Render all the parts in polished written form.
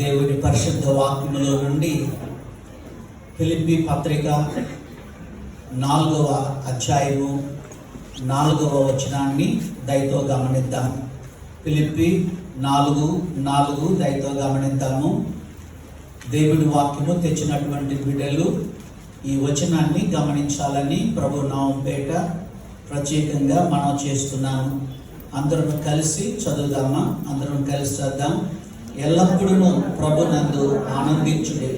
దేవుని పరిశుద్ధ వాక్యములో నుండి ఫిలిప్పీ పత్రిక 4వ అధ్యాయము 4వ వచనాన్ని దయతో గమనిద్దాం. ఫిలిప్పీ 4:4 దయతో గమనిద్దాము. దేవుని వాక్యము తెచ్చినటువంటి బిడ్డలు ఈ వచనాన్ని గమనించాలని ప్రభు నామం పేట ప్రత్యేకంగా మనం చేస్తున్నాను. అందరం కలిసి చదువుదామా? అందరం కలిసి చదువుదాం. ఎల్లప్పుడూ ప్రభునందు ఆనందించుడి,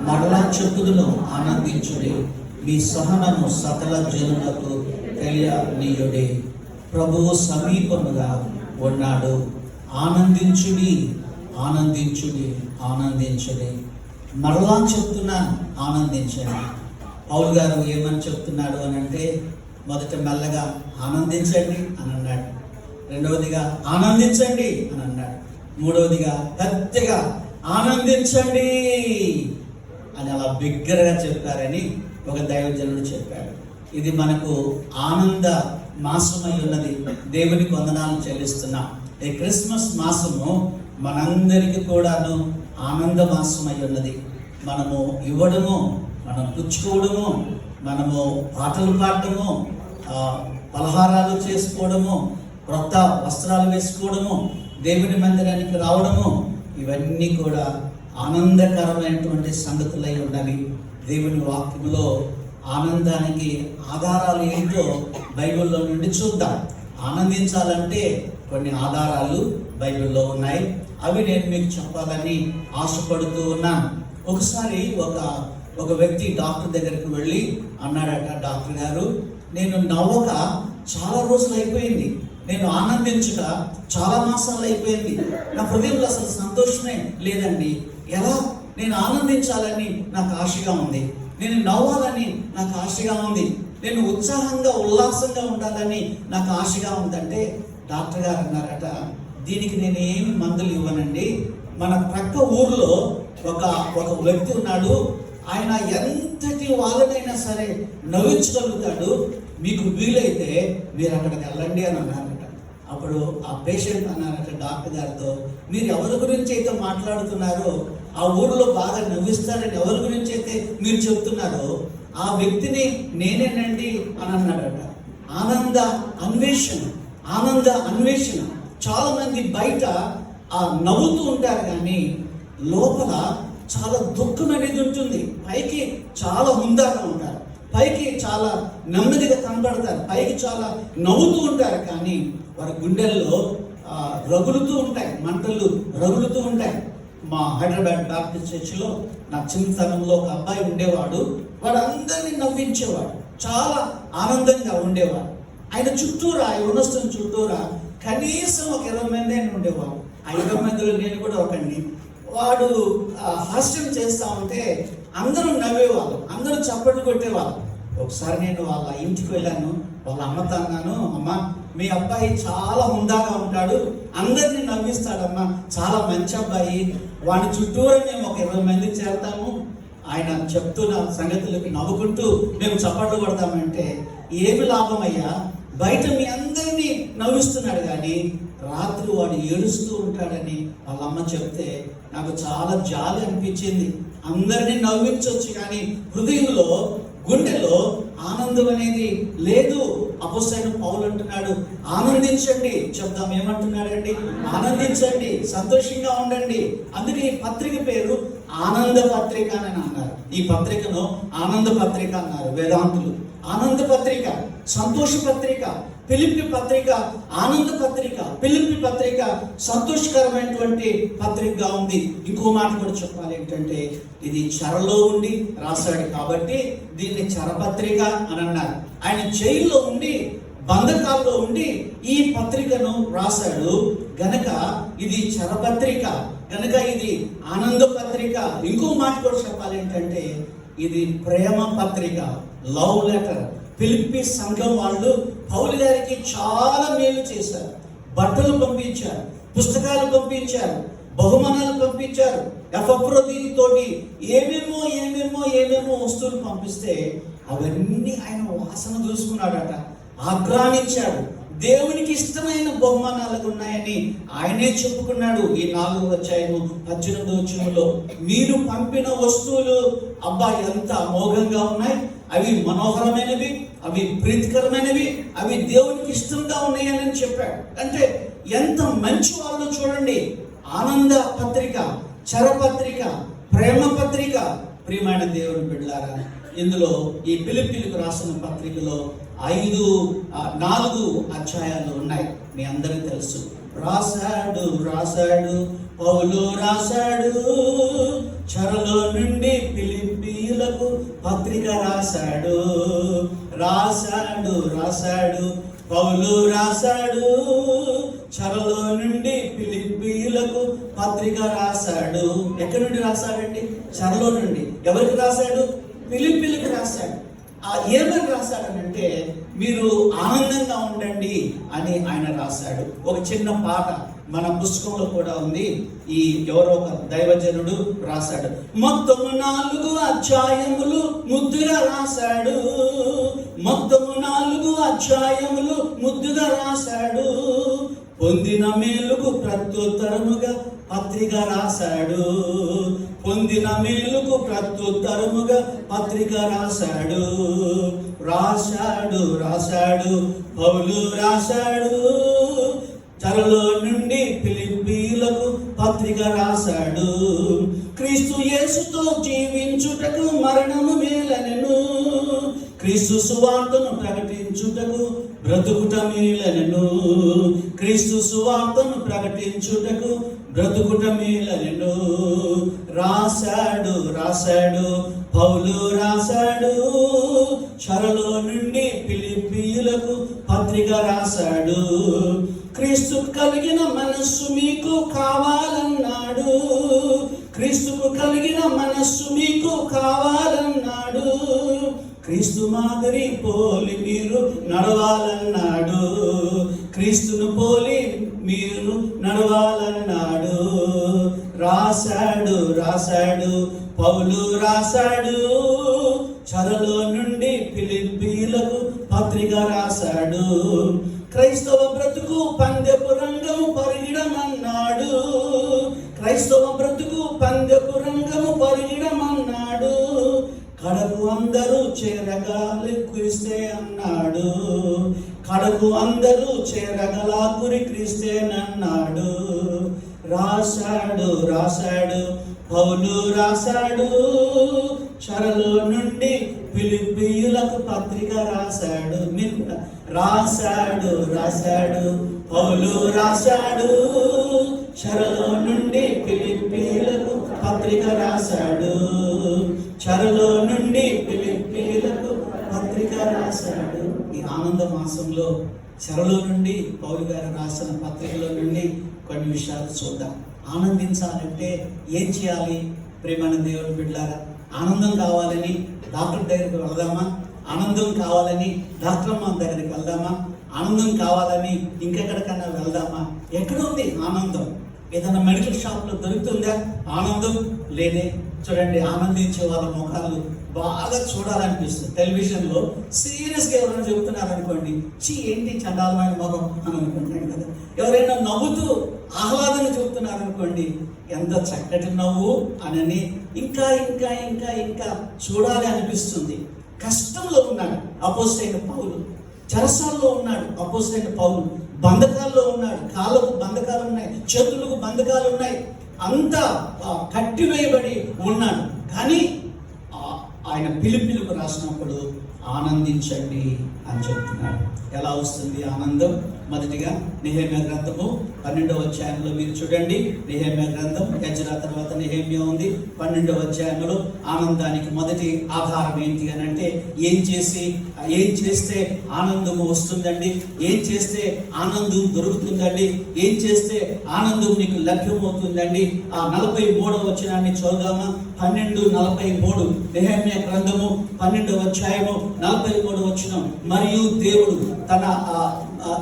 మరలా చెప్పుదును ఆనందించుడి, మీ సహనము సకల జనులకు తెలియనీయుడి, ప్రభువు సమీపముగా ఉన్నాడు, ఆనందించుడి ఆనందించుడి ఆనందించుడి. మరలా చెప్తున్నాను, ఆనందించండి. పౌలు గారు ఏమని చెప్తున్నాడు అని అంటే, మొదట మెల్లగా ఆనందించండి అని అన్నాడు, రెండవదిగా ఆనందించండి అని అన్నాడు, మూడవదిగా పెద్దగా ఆనందించండి అని అలా బిగ్గరగా చెప్పారని ఒక దైవజనుడు చెప్పాడు. ఇది మనకు ఆనంద మాసమై ఉన్నది. దేవునికి వందనాలు చెల్లిస్తున్నాం. ఈ క్రిస్మస్ మాసము మనందరికీ కూడాను ఆనంద మాసమై ఉన్నది. మనము ఇవ్వడము, మనం పుచ్చుకోవడము, మనము పాటలు పాడటము, పలహారాలు చేసుకోవడము, క్రొత్త వస్త్రాలు వేసుకోవడము, దేవుని మందిరానికి రావడము, ఇవన్నీ కూడా ఆనందకరమైనటువంటి సంగతులై ఉన్నవి. దేవుని వాక్యంలో ఆనందానికి ఆధారాలు ఏంటో బైబిల్లో నుండి చూద్దాం. ఆనందించాలంటే కొన్ని ఆధారాలు బైబిల్లో ఉన్నాయి. అవి నేను మీకు చెప్పాలని ఆశపడుతూ ఉన్నాను. ఒకసారి ఒక వ్యక్తి డాక్టర్ దగ్గరికి వెళ్ళి అన్నాడట, డాక్టర్ గారు, నేను నవ్వక చాలా రోజులు అయిపోయింది, నేను ఆనందించక చాలా మాసాలు అయిపోయింది, నా హృదయంలో అసలు సంతోషమే లేదండి. ఎలా? నేను ఆనందించాలని నాకు ఆశగా ఉంది, నేను నవ్వాలని నాకు ఆశగా ఉంది, నేను ఉత్సాహంగా ఉల్లాసంగా ఉండాలని నాకు ఆశగా ఉందంటే డాక్టర్ గారు అన్నారట, దీనికి నేను ఏమి మందులు ఇవ్వనండి. మన ప్రక్క ఊర్లో ఒక వ్యక్తి ఉన్నాడు, ఆయన ఎంతటి వాళ్ళనైనా సరే నవ్వించగలుగుతాడు, మీకు వీలైతే మీరు అక్కడికి వెళ్ళండి అని అన్నారట. అప్పుడు ఆ పేషెంట్ అన్నారట డాక్టర్ గారితో, మీరు ఎవరి గురించి అయితే మాట్లాడుతున్నారో, ఆ ఊరిలో బాగా నవ్విస్తారని ఎవరి గురించి అయితే మీరు చెప్తున్నారో ఆ వ్యక్తిని నేనేనండి అని అన్నాడట. ఆనంద అన్వేషణ. చాలా మంది బయట నవ్వుతూ ఉంటారు, కానీ లోపల చాలా దుఃఖం అనేది ఉంటుంది. పైకి చాలా హుందాగా ఉంటారు, పైకి చాలా నెమ్మదిగా కనబడతారు, పైకి చాలా నవ్వుతూ ఉంటారు, కానీ వారి గుండెల్లో రగులుతూ ఉంటాయి, మంటలు రగులుతూ ఉంటాయి. మా హైదరాబాద్ బాప్టిస్ట్ చర్చిలో నా చిన్నతనంలో ఒక అబ్బాయి ఉండేవాడు. వాడు అందరినీ నవ్వించేవాడు, చాలా ఆనందంగా ఉండేవాడు. ఆయన చుట్టూరా, యువనస్తుని చుట్టూరా కనీసం ఒక 20 మంది అయినా ఉండేవాడు. ఆ 20 మందిలో నేను కూడా ఒకడిని. వాడు హాస్యం చేస్తూ ఉంటే అందరూ నవ్వేవాళ్ళు, అందరూ చప్పట్లు కొట్టేవాళ్ళు. ఒకసారి నేను వాళ్ళ ఇంటికి వెళ్ళాను, వాళ్ళ అమ్మతో అన్నాను, అమ్మ, మీ అబ్బాయి చాలా హుందాగా ఉంటాడు, అందరినీ నవ్విస్తాడమ్మా, చాలా మంచి అబ్బాయి, వాడి చుట్టూరా మేము ఒక 20 మంది చేరతాము, ఆయన చెప్తున్న సంగతులకి నవ్వుకుంటూ మేము చప్పట్లు కొడతామంటే, ఏమి లాభమయ్యా, బయట మీ అందరినీ నవ్విస్తున్నాడు కానీ రాత్రి వాడు ఏడుస్తూ ఉంటాడని వాళ్ళ అమ్మ చెప్తే నాకు చాలా జాలి అనిపించింది. అందరినీ నవ్వించవచ్చు కానీ హృదయంలో, గుండెలో ఆనందం అనేది లేదు. అపోస్తలుడైన పౌలు అంటున్నాడు, ఆనందించండి. చెప్దాం, ఏమంటున్నాడండి? ఆనందించండి, సంతోషంగా ఉండండి. అందుకే ఈ పత్రిక పేరు ఆనంద పత్రిక అని అన్నారు. ఈ పత్రికను ఆనంద పత్రిక అన్నారు వేదాంతులు. ఆనంద పత్రిక, సంతోష పత్రిక. ఫిలిప్పీ పత్రిక ఆనంద పత్రిక, ఫిలిప్పీ పత్రిక సంతోషకరమైనటువంటి పత్రికగా ఉంది. ఇంకో మాట కూడా చెప్పాలి ఏంటంటే, ఇది చెరలో ఉండి రాశాడు కాబట్టి దీన్ని చెరపత్రిక అని అన్నారు. ఆయన జైల్లో ఉండి, బంధకాల్లో ఉండి ఈ పత్రికను రాశాడు గనక ఇది చెరపత్రిక, గనక ఇది ఆనంద పత్రిక. ఇంకో మాట కూడా చెప్పాలి ఏంటంటే, ఇది ప్రేమ పత్రిక, లవ్ లెటర్. ఫిలిప్పీ సంఘం వాళ్ళు పౌలు గారికి చాలా మేలు చేశారు. బట్టలు పంపించారు, పుస్తకాలు పంపించారు, బహుమానాలు పంపించారు. ఎఫ్రోదీతోటి ఏమేమో వస్తువులు పంపిస్తే అవన్నీ ఆయన వాసన చూసుకున్నాడట, ఆగ్రానించాడు, దేవునికి ఇష్టమైన బహుమానాలకు ఉన్నాయని ఆయనే చెప్పుకున్నాడు. ఈ 4వ అధ్యాయము 18వ వచనంలో మీరు పంపిన వస్తువులు అబ్బా ఎంత అమోఘంగా ఉన్నాయి, అవి మనోహరమైనవి, అవి ప్రీతికరమైనవి, అవి దేవునికి ఇష్టంగా ఉన్నాయని చెప్పాడు. అంటే ఎంత మంచి వాళ్ళు చూడండి. ఆనంద పత్రిక, చరపత్రిక, ప్రేమ పత్రిక. ప్రియమైన దేవుని బిడ్డలారా, ఇందులో ఈ ఫిలిప్పీయులకు రాసిన పత్రికలో 4 అధ్యాయాలు ఉన్నాయి. మీ అందరికీ తెలుసు. రాశాడు పౌలు రాశాడు, చెరలో నుండి ఫిలిప్పీయులకు పత్రిక రాశాడు. రాశాడు పౌలు రాశాడు, చెరలో నుండి ఫిలిప్పీయులకు పత్రిక రాశాడు. ఎక్కడి నుండి రాశాడండి? చెరలో నుండి. ఎవరికి రాశాడు? ఫిలిప్పీయులకు రాశాడు. ఏమని రాశాడనంటే మీరు ఆనందంగా ఉండండి అని ఆయన రాశాడు. ఒక చిన్న పాట మన పుస్తకంలో కూడా ఉంది. ఈ ఎవరో ఒక దైవజనుడు రాశాడు. మొత్తము 4 అధ్యాయములు ముద్దుగా రాశాడు. మొత్తము 4 అధ్యాయములు ముద్దుగా రాశాడు. పొందిన మేలుకు ప్రత్యుత్తరముగా పత్రిక రాశాడు. పొందిన మేలుకు ప్రత్యుత్తరముగా పత్రిక రాశాడు. రాశాడు పౌలు రాశాడు, చెరలో నుండి ఫిలిప్పీయులకు పత్రిక రాశాడు. క్రీస్తు యేసుతో జీవించుటకు మరణము మేలనెను, క్రీస్తు సువార్తను ప్రకటించుటకు బ్రతుకుట మేలనెను. క్రీస్తు సువార్తను ప్రకటించుటకు బ్రతుకుట మేలనెను. రాశాడు పౌలు రాశాడు, చెరలో నుండి ఫిలిప్పీయులకు పత్రిక రాశాడు. క్రీస్తు కలిగిన మనస్సు మీకు కావాలన్నాడు. క్రీస్తుకు కలిగిన మనస్సు మీకు కావాలన్నాడు. క్రీస్తు మాదిరి పోలి మీరు నడవాలన్నాడు. క్రీస్తును పోలి మీరు నడవాలన్నాడు. రాశాడు పౌలు రాశాడు, చెరలో నుండి ఫిలిప్పీయులకు పత్రిక రాశాడు. క్రైస్తవ బ్రతుకు పందెపు రంగము పరిగిడమన్నాడు. క్రైస్తవ బ్రతుకు పందెపు రంగము పరిగిడమన్నాడు. కడకు అందరూ చేరగా క్రీస్తే అన్నాడు. కడకు అందరూ చేరగల గురి క్రీస్తేనన్నాడు. రాశాడు పౌలు రాశాడు, చెరలో నుండి ఫిలిప్పీయులకు పత్రిక రాశాడు. రాశాడు పౌలు రాశాడు, చెరలో నుండి ఫిలిప్పీయులకు పత్రిక రాశాడు. చెరలో నుండి ఫిలిప్పీయులకు పత్రిక రాశాడు. ఈ ఆనంద మాసంలో చెరలో నుండి పౌలు గారు రాసిన పత్రికలో నుండి కొన్ని విషయాలు చూద్దాం. ఆనందించాలంటే ఏం చేయాలి? ప్రియమైన దేవుని బిడ్డలారా, ఆనందం కావాలని డాక్టర్ దగ్గరికి వెళదామా? ఆనందం కావాలని డాక్టర్ అమ్మ దగ్గరికి వెళ్దామా? ఆనందం కావాలని ఇంకెక్కడికన్నా వెళ్దామా? ఎక్కడుంది ఆనందం? ఏదైనా మెడికల్ షాప్లో దొరుకుతుందా ఆనందం? లేదే. చూడండి, ఆనందించే వాళ్ళ ముఖాలు బాగా చూడాలనిపిస్తుంది. టెలివిజన్లో సీరియస్గా ఎవరైనా చెబుతున్నారు అనుకోండి, ఏంటి చండాలమైన ముఖం అని అనుకుంటాం కదా. ఎవరైనా నవ్వుతూ ఆహ్లాదన చెబుతున్నారు అనుకోండి, ఎంత చక్కటి నవ్వు అని ఇంకా ఇంకా ఇంకా ఇంకా చూడాలి అనిపిస్తుంది. కష్టంలో ఉన్నాడు అపోస్తలుడైన పౌలు, చెరసాల్లో ఉన్నాడు అపోస్తలుడైన పౌలు, బంధకాల్లో ఉన్నాడు, కాళ్ళకు బంధకాలు ఉన్నాయి, చేతులకు బంధకాలు ఉన్నాయి, అంతా కట్టివేయబడి ఉన్నాడు. కానీ ఆయన ఫిలిప్పీయులకు రాసినప్పుడు ఆనందించండి అని చెప్తున్నాడు. ఎలా వస్తుంది ఆనందం? మొదటిగా నెహెమ్యా గ్రంథము 12వ అధ్యాయంలో మీరు చూడండి. నెహెమ్యా గ్రంథం, ఎజ్రా తర్వాత నెహెమ్యా ఉంది. 12వ అధ్యాయంలో ఆనందానికి మొదటి ఆధారం ఏంటి అని అంటే, ఏం చేస్తే ఆనందము వస్తుందండి, ఏం చేస్తే ఆనందం దొరుకుతుందండి, ఏం చేస్తే ఆనందం నీకు లభ్యమవుతుందండి. ఆ 43వ వచనాన్ని చూద్దామా? 12:43 నెహెమ్యా గ్రంథము 12వ అధ్యాయము 43వ వచనం. మరియు దేవుడు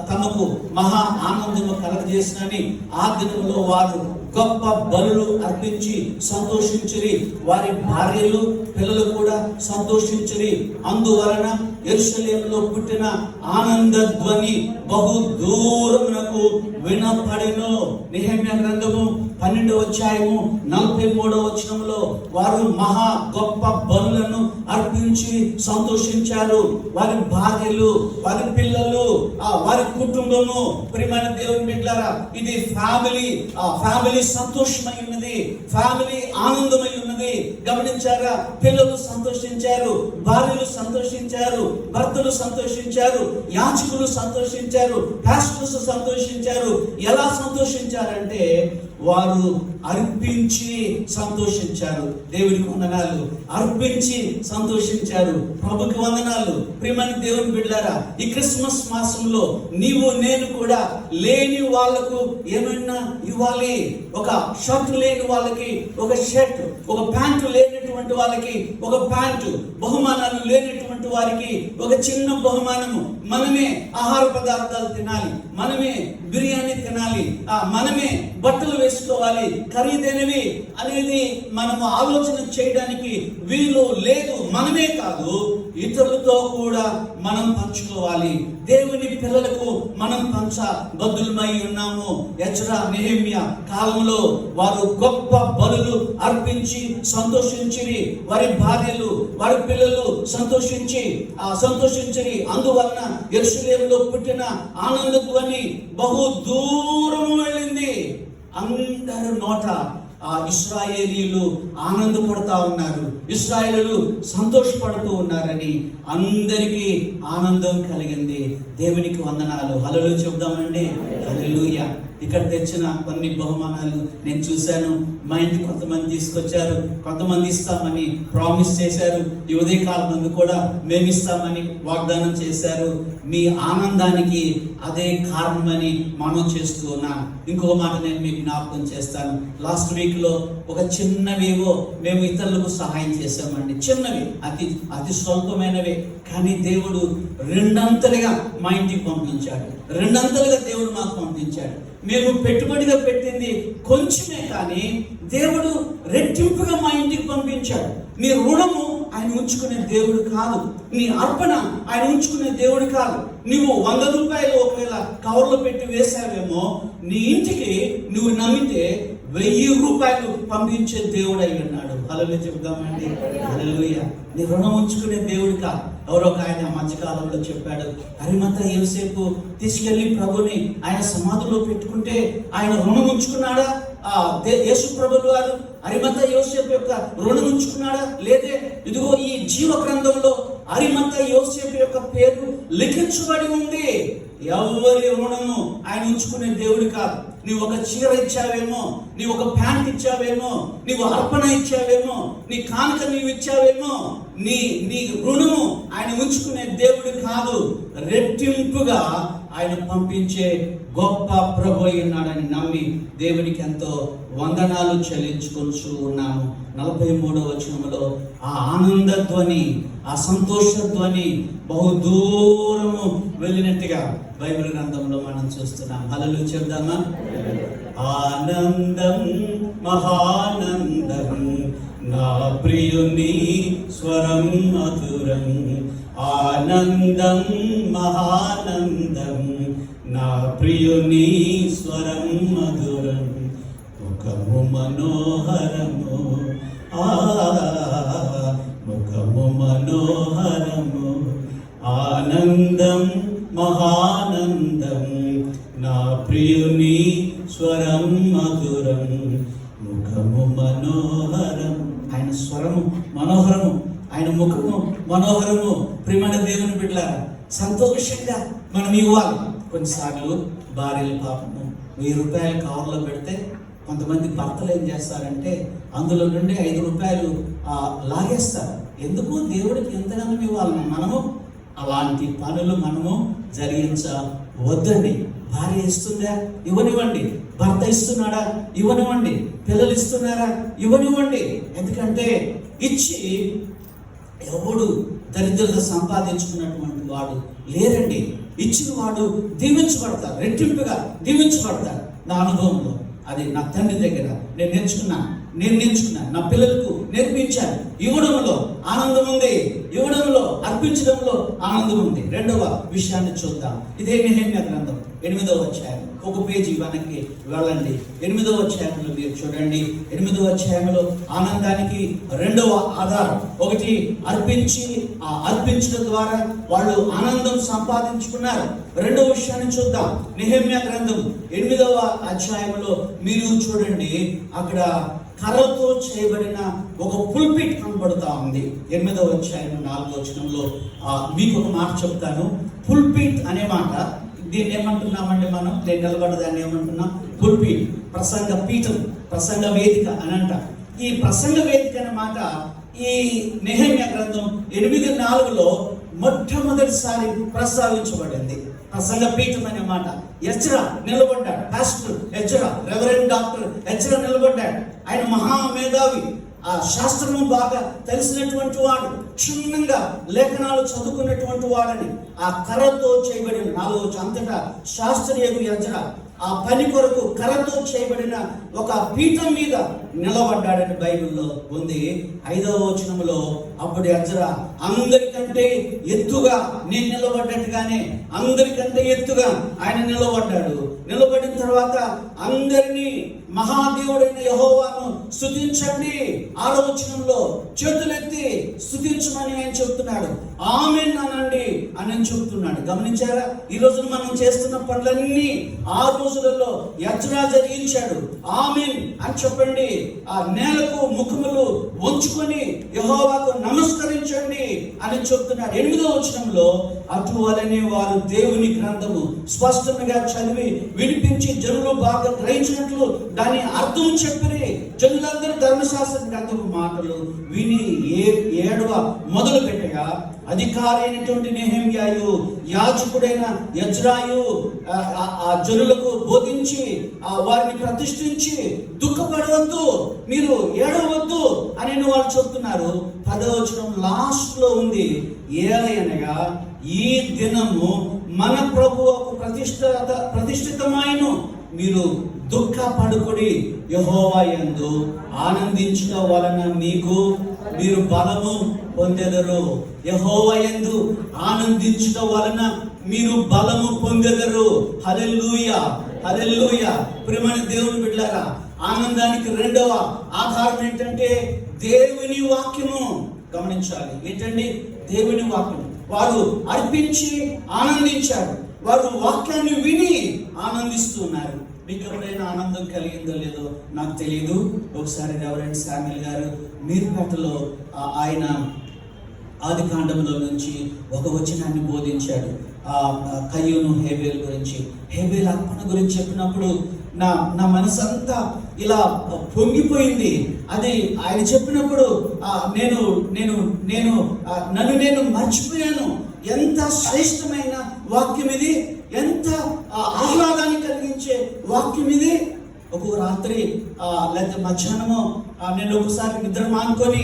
తనకు మహా ఆనందము కలగజేసినని ఆ దినంలో వారు గొప్ప బలులు అర్పించి సంతోషించిరి. వారి భార్యలు పిల్లలు కూడా సంతోషించిరి. అందువలన యెరూషలేములో పుట్టిన ఆనంద ధ్వని బహు దూరమునకు వినపడెను. నెహెమ్యా గ్రంథము 12వ అధ్యాయము 43వ వచనంలో వారు మహా గొప్ప బలులను అర్పించి సంతోషించారు. వారి భార్యలు, వారి పిల్లలు, వారి కుటుంబము. ప్రియమైన దేవుని బిడ్డలారా, ఇది ఫ్యామిలీ సంతోషమై ఉన్నది, ఫ్యామిలీ ఆనందమై ఉన్నది. గమనించారా? పిల్లలు సంతోషించారు, భార్యలు సంతోషించారు, భర్తలు సంతోషించారు, యాజకులు సంతోషించారు, పాస్టర్స్ సంతోషించారు. ఎలా సంతోషించారంటే వారు అర్పించి సంతోషించారు. దేవునికి వందనాలు. అర్పించి సంతోషించారు. ప్రభుకి వందనాలు. ప్రియమైన దేవుని బిడ్డలారా, ఈ క్రిస్మస్ మాసంలో నీవు నేను కూడా లేని వాళ్లకు ఏమైనా ఇవ్వాలి. ఒక షర్ట్ లేని వాళ్ళకి ఒక షర్ట్, ఒక ప్యాంటు లేనటువంటి వాళ్ళకి ఒక ప్యాంటు, బహుమానాలు లేనటువంటి వారికి ఒక చిన్న బహుమానము. మనమే ఆహార పదార్థాలు తినాలి, మనమే బిర్యానీ తినాలి, మనమే బట్టలు వేసుకోవాలి ఖరీదైనవి అనేది మనము ఆలోచన చేయడానికి వీలు లేదు. మనమే కాదు, ఇతరులతో కూడా మనం పంచుకోవాలి. దేవుని పిల్లలకు మనం బద్దులమై ఉన్నాము. ఎజ్రా, నెహెమ్యా కాలంలో వారు గొప్ప బలులు అర్పించి సంతోషించిరి. వారి భార్యలు, వారి పిల్లలు సంతోషించిరి. అందువలన యెరూషలేములో పుట్టిన ఆనంద ధ్వని బహు దూరము వెళ్ళింది. అందరి నోట ఇశ్రాయేలీయులు ఆనందపడుతూ ఉన్నారు, ఇశ్రాయేలీయులు సంతోషపడుతూ ఉన్నారని అందరికీ ఆనందం కలిగింది. దేవునికి వందనాలు. హల్లెలూయా చెప్దామండి. హల్లెలూయా. ఇక్కడ తెచ్చిన కొన్ని బహుమానాలు నేను చూశాను. మా ఇంటికి కొంతమంది తీసుకొచ్చారు, కొంతమంది ఇస్తామని ప్రామిస్ చేశారు. ఈ ఉదయకాలం మంది కూడా మేము ఇస్తామని వాగ్దానం చేశారు. మీ ఆనందానికి అదే కారణమని మనం చేస్తూ ఉన్నాం. ఇంకో మాట నేను మీకు జ్ఞాపకం చేస్తాను. లాస్ట్ వీక్ లో ఒక చిన్నవేవో మేము ఇతరులకు సహాయం చేశామండి. చిన్నవి, అతి స్వల్పమైనవే, కానీ దేవుడు రెండంతలుగా మా ఇంటికి పంపించాడు. రెండంతలుగా దేవుడు మాకు పంపించాడు. మేము పెట్టుబడిగా పెట్టింది కొంచెమే, కానీ దేవుడు రెట్టింపుగా మా ఇంటికి పంపించాడు. నీ రుణము ఆయన ఉంచుకునే దేవుడు కాదు, నీ అర్పణ ఆయన ఉంచుకునే దేవుడు కాదు. నువ్వు 100 రూపాయలు ఒకవేళ కవర్లో పెట్టి వేసావేమో, నీ ఇంటికి నువ్వు నమ్మితే 1000 రూపాయలు పంపించే దేవుడు అయి ఉన్నాడు. హల్లెలూయా చెప్దామండి. హల్లెలూయా. నీ రుణం ఉంచుకునే దేవుడు కాదు. ఎవరో ఒక ఆయన మధ్యకాలంలో చెప్పాడు, అరిమత యోసేపు తీసుకెళ్లి ప్రభుని ఆయన సమాధిలో పెట్టుకుంటే ఆయన రుణం ఉంచుకున్నాడా? యేసు ప్రభువు వారు అరిమత యోసేపు యొక్క రుణం ఉంచుకున్నాడా? లేదే. ఇదిగో ఈ జీవ గ్రంథంలో అరిమత యోసేపు యొక్క పేరు లిఖించబడి ఉంది. ఎవరి రుణము ఆయన ఉంచుకునే దేవుడు కాదు. నీవు ఒక చీర ఇచ్చావేమో, నీవు ఒక ప్యాంట్ ఇచ్చావేమో, నీవు అర్పణ ఇచ్చావేమో, నీ కానుక నీవు ఇచ్చావేమో, నీ రుణము ఆయన ఉంచుకునే దేవుడు కాదు. రెట్టింపుగా ఆయన పంపించే గొప్ప ప్రభు ఉన్నాడని నమ్మి దేవునికి ఎంతో వందనాలు చెల్లించుకొంచు ఉన్నాము. 43వ వచనంలో ఆ ఆనంద ధ్వని, ఆ సంతోష ధ్వని బహు దూరము వెళ్ళినట్టుగా బైబిల్ గ్రంథంలో మనం చూస్తున్నాం. హల్లెలూయా చెప్దామా? ఆనందం మహానందం, నా ప్రియుని స్వరం మధురం. ఆనందం మహానందం, నా ప్రియుని స్వరం మధురం. ముఖము మనోహరము, ముఖము మనోహరము. ఆనందం మహానందం, నా ప్రియుని స్వరం మధురం. ముఖము మనోహరం. ఆయన స్వరము మనోహరము, ఆయన ముఖము మనోహరము. ప్రియమైన దేవుని బిడ్డలారా, సంతోషంగా మనం ఇవ్వాలి. కొన్నిసార్లు భార్యల పాపము 1000 రూపాయలు కవర్లో పెడితే కొంతమంది భర్తలు ఏం చేస్తారంటే అందులో నుండి 5 రూపాయలు లాగేస్తారు. ఎందుకు? దేవుడికి ఎంతగానో ఇవ్వాలి. మనము అలాంటి పనులు మనము జరిగించవద్దండి. భార్య ఇస్తుందా? ఇవ్వనివ్వండి. భర్త ఇస్తున్నాడా? ఇవ్వనివ్వండి. పిల్లలు ఇస్తున్నారా? ఇవ్వనివ్వండి. ఎందుకంటే ఇచ్చి ఎవడు దరిద్రత సంపాదించుకున్నటువంటి వాడు లేరండి. ఇచ్చిన వాడు దీవించబడతారు, రెట్టింపుగా దీవించబడతారు. నా అనుభవంలో అది నా తండ్రి దగ్గర నేను నేర్చుకున్నాను, నా పిల్లలకు నేర్పించాను. ఇవ్వడంలో ఆనందం ఉంది, ఇవ్వడంలో అర్పించడంలో ఆనందం ఉంది. రెండవ విషయాన్ని చూద్దాం. ఇదే నెహెమ్యా గ్రంథం 8వ అధ్యాయం. ఒక పేజీ వెనక్కి వెళ్ళండి. 8వ అధ్యాయంలో మీరు చూడండి. 8వ అధ్యాయంలో ఆనందానికి రెండవ ఆధారం. ఒకటి అర్పించడం ద్వారా వాళ్ళు ఆనందం సంపాదించుకున్నారు. రెండవ విషయాన్ని చూద్దాం. నెహెమ్యా గ్రంథం 8వ అధ్యాయంలో మీరు చూడండి, అక్కడ కర్రతో చేయబడిన ఒక పుల్పిట్ కనబడుతూ ఉంది. 8వ అధ్యాయం 4వ వచనంలో మీకు ఒక మాట చెప్తాను. పుల్పిట్ అనే మాట, దీన్ని ఏమంటున్నామండి మనం? నేను నిలబడదాన్ని ఏమంటున్నాం? పుల్పిట్, ప్రసంగ పీఠం, ప్రసంగ వేదిక అని అంట. ఈ ప్రసంగ వేదిక అనే మాట ఈ నెహెమ్యా గ్రంథం 8:4లో మొట్టమొదటిసారి ప్రస్తావించబడింది. ప్రసంగ పీఠం అనే మాట. ఎజ్రా నిలబడ్డాడు, pastor Ezra, reverend doctor Ezra నిలబడ్డాడు. ఆయన మహామేధావి, ఆ శాస్త్రము బాగా తెలిసినటువంటి వాడు, క్షుణ్ణంగా లేఖనాలు చదువుకున్నటువంటి వాడని. ఆ కర్రతో చేయబడిన 4వ అంతటా శాస్త్రీయకు ఎజ్రా ఆ పని కొరకు కర్రతో చేయబడిన ఒక పీఠం మీద నిలబడ్డాడని బైబిల్లో ఉంది. 5వ వచనంలో అప్పుడు ఎజ్రా అందరికంటే ఎత్తుగా, నేను నిలబడ్డట్టుగానే అందరికంటే ఎత్తుగా ఆయన నిలబడ్డాడు. నిలబడిన తర్వాత అందరినీ మహాదేవుడైన యెహోవాను స్తుతించండి. 6వ వచనంలో చేతులెత్తి స్తుతించమని ఆయన చెప్తున్నాడు. ఆమేన్ అనండి అని చెప్తున్నాడు. గమనించారా? ఈ రోజున మనం చేస్తున్న పనులన్నీ ఆ రోజులలో ఎజ్రా జరిగించాడు. ఆమేన్ అని చెప్పండి. ఆ నేలకు ముఖములు వంచుకొని యెహోవాకు నమస్కరించండి అని చెప్తున్నాడు. 8వ వచనంలో అటువలనే వారు దేవుని గ్రంథము స్పష్టంగా చదివి వినిపించి జనులు బాగా గ్రహించినట్లు దాని అర్థం చెప్పిరి. జనులందరూ ధర్మశాస్త్ర గ్రంథము మాటలు విని ఏడవ మొదలు పెట్టగా అధికారి అయినటువంటి నెహెమ్యాయు, యాజకుడైన ఎజ్రాయు ఆ జనులకు బోధించి వారిని ప్రతిష్ఠించి దుఃఖపడవద్దు, మీరు ఏడవద్దు అని వాళ్ళు చెప్తున్నారు. 10వ వచనం లాస్ట్ లో ఉంది, ఏలయనగా ఈ దినము మన ప్రభువుకు ప్రతిష్ఠితమైన మీరు దుఃఖపడుకుడి, యెహోవా యందు ఆనందించడం వలన మీరు బలము పొందెదరు. యెహోవా యందు ఆనందించడం వలన మీరు బలము పొందెదరు. హల్లెలూయా, హల్లెలూయా. ప్రియమైన దేవుని బిడ్డలారా, ఆనందానికి రెండవ ఆధారం ఏంటంటే దేవుని వాక్యము. గమనించాలి, ఏంటండి? దేవుని వాక్యం. వారు అర్పించి ఆనందించారు, వారు వాక్యాన్ని విని ఆనందిస్తున్నారు. మీకు ఎవరైనా ఆనందం కలిగిందో లేదో నాకు తెలియదు. ఒకసారి రెవరెండ్ శామ్యూల్ గారు మీర్పేటలో ఆయన ఆదికాండంలో నుంచి ఒక వచనాన్ని బోధించాడు. కయ్యూను హేబేల్ గురించి, హేబేల్ అర్పణ గురించి చెప్పినప్పుడు నా మనసంతా ఇలా పొంగిపోయింది. అది ఆయన చెప్పినప్పుడు నన్ను నేను మర్చిపోయాను. ఎంత శ్రేష్టమైన వాక్యం ఇది, ఎంత ఆహ్లాదాన్ని కలిగించే వాక్యం ఇది. ఒక రాత్రి లేదా మధ్యాహ్నమో నేను ఒకసారి నిద్ర మానుకొని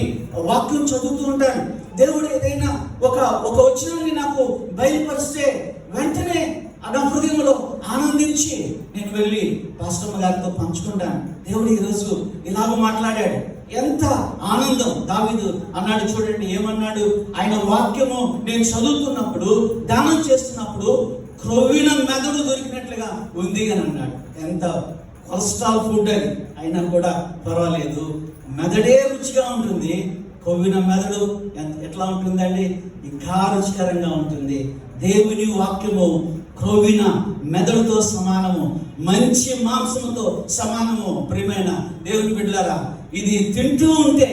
వాక్యం చదువుతూ ఉంటాను. దేవుడు ఏదైనా ఒక వచనాన్ని నాకు బయలుపరిస్తే వెంటనే నా హృదయంలో ఆనందించి నేను వెళ్ళి పాస్టమ్మ గారితో పంచుకుంటాను. దేవుడు ఈరోజు ఇలాగ మాట్లాడాడు. ఎంత ఆనందం! దావీదు అన్నాడు, చూడండి ఏమన్నాడు, ఆయన వాక్యము నేను చదువుతున్నప్పుడు, ధ్యానం చేస్తున్నప్పుడు క్రొవ్విన మెదడు దొరికినట్లుగా ఉంది అని అన్నాడు. ఎంత కొలెస్ట్రాల్ ఫుడ్ అది అయినా కూడా పర్వాలేదు, మెదడే రుచిగా ఉంటుంది. కొవ్విన మెదడు ఎట్లా ఉంటుందండి? ఇంకా రుచికరంగా ఉంటుంది. దేవుని వాక్యము క్రొవ్విన మెదడుతో సమానము, మంచి మాంసముతో సమానము. ప్రియమైన దేవుని బిడ్డలారా, ఇది తింటూ ఉంటే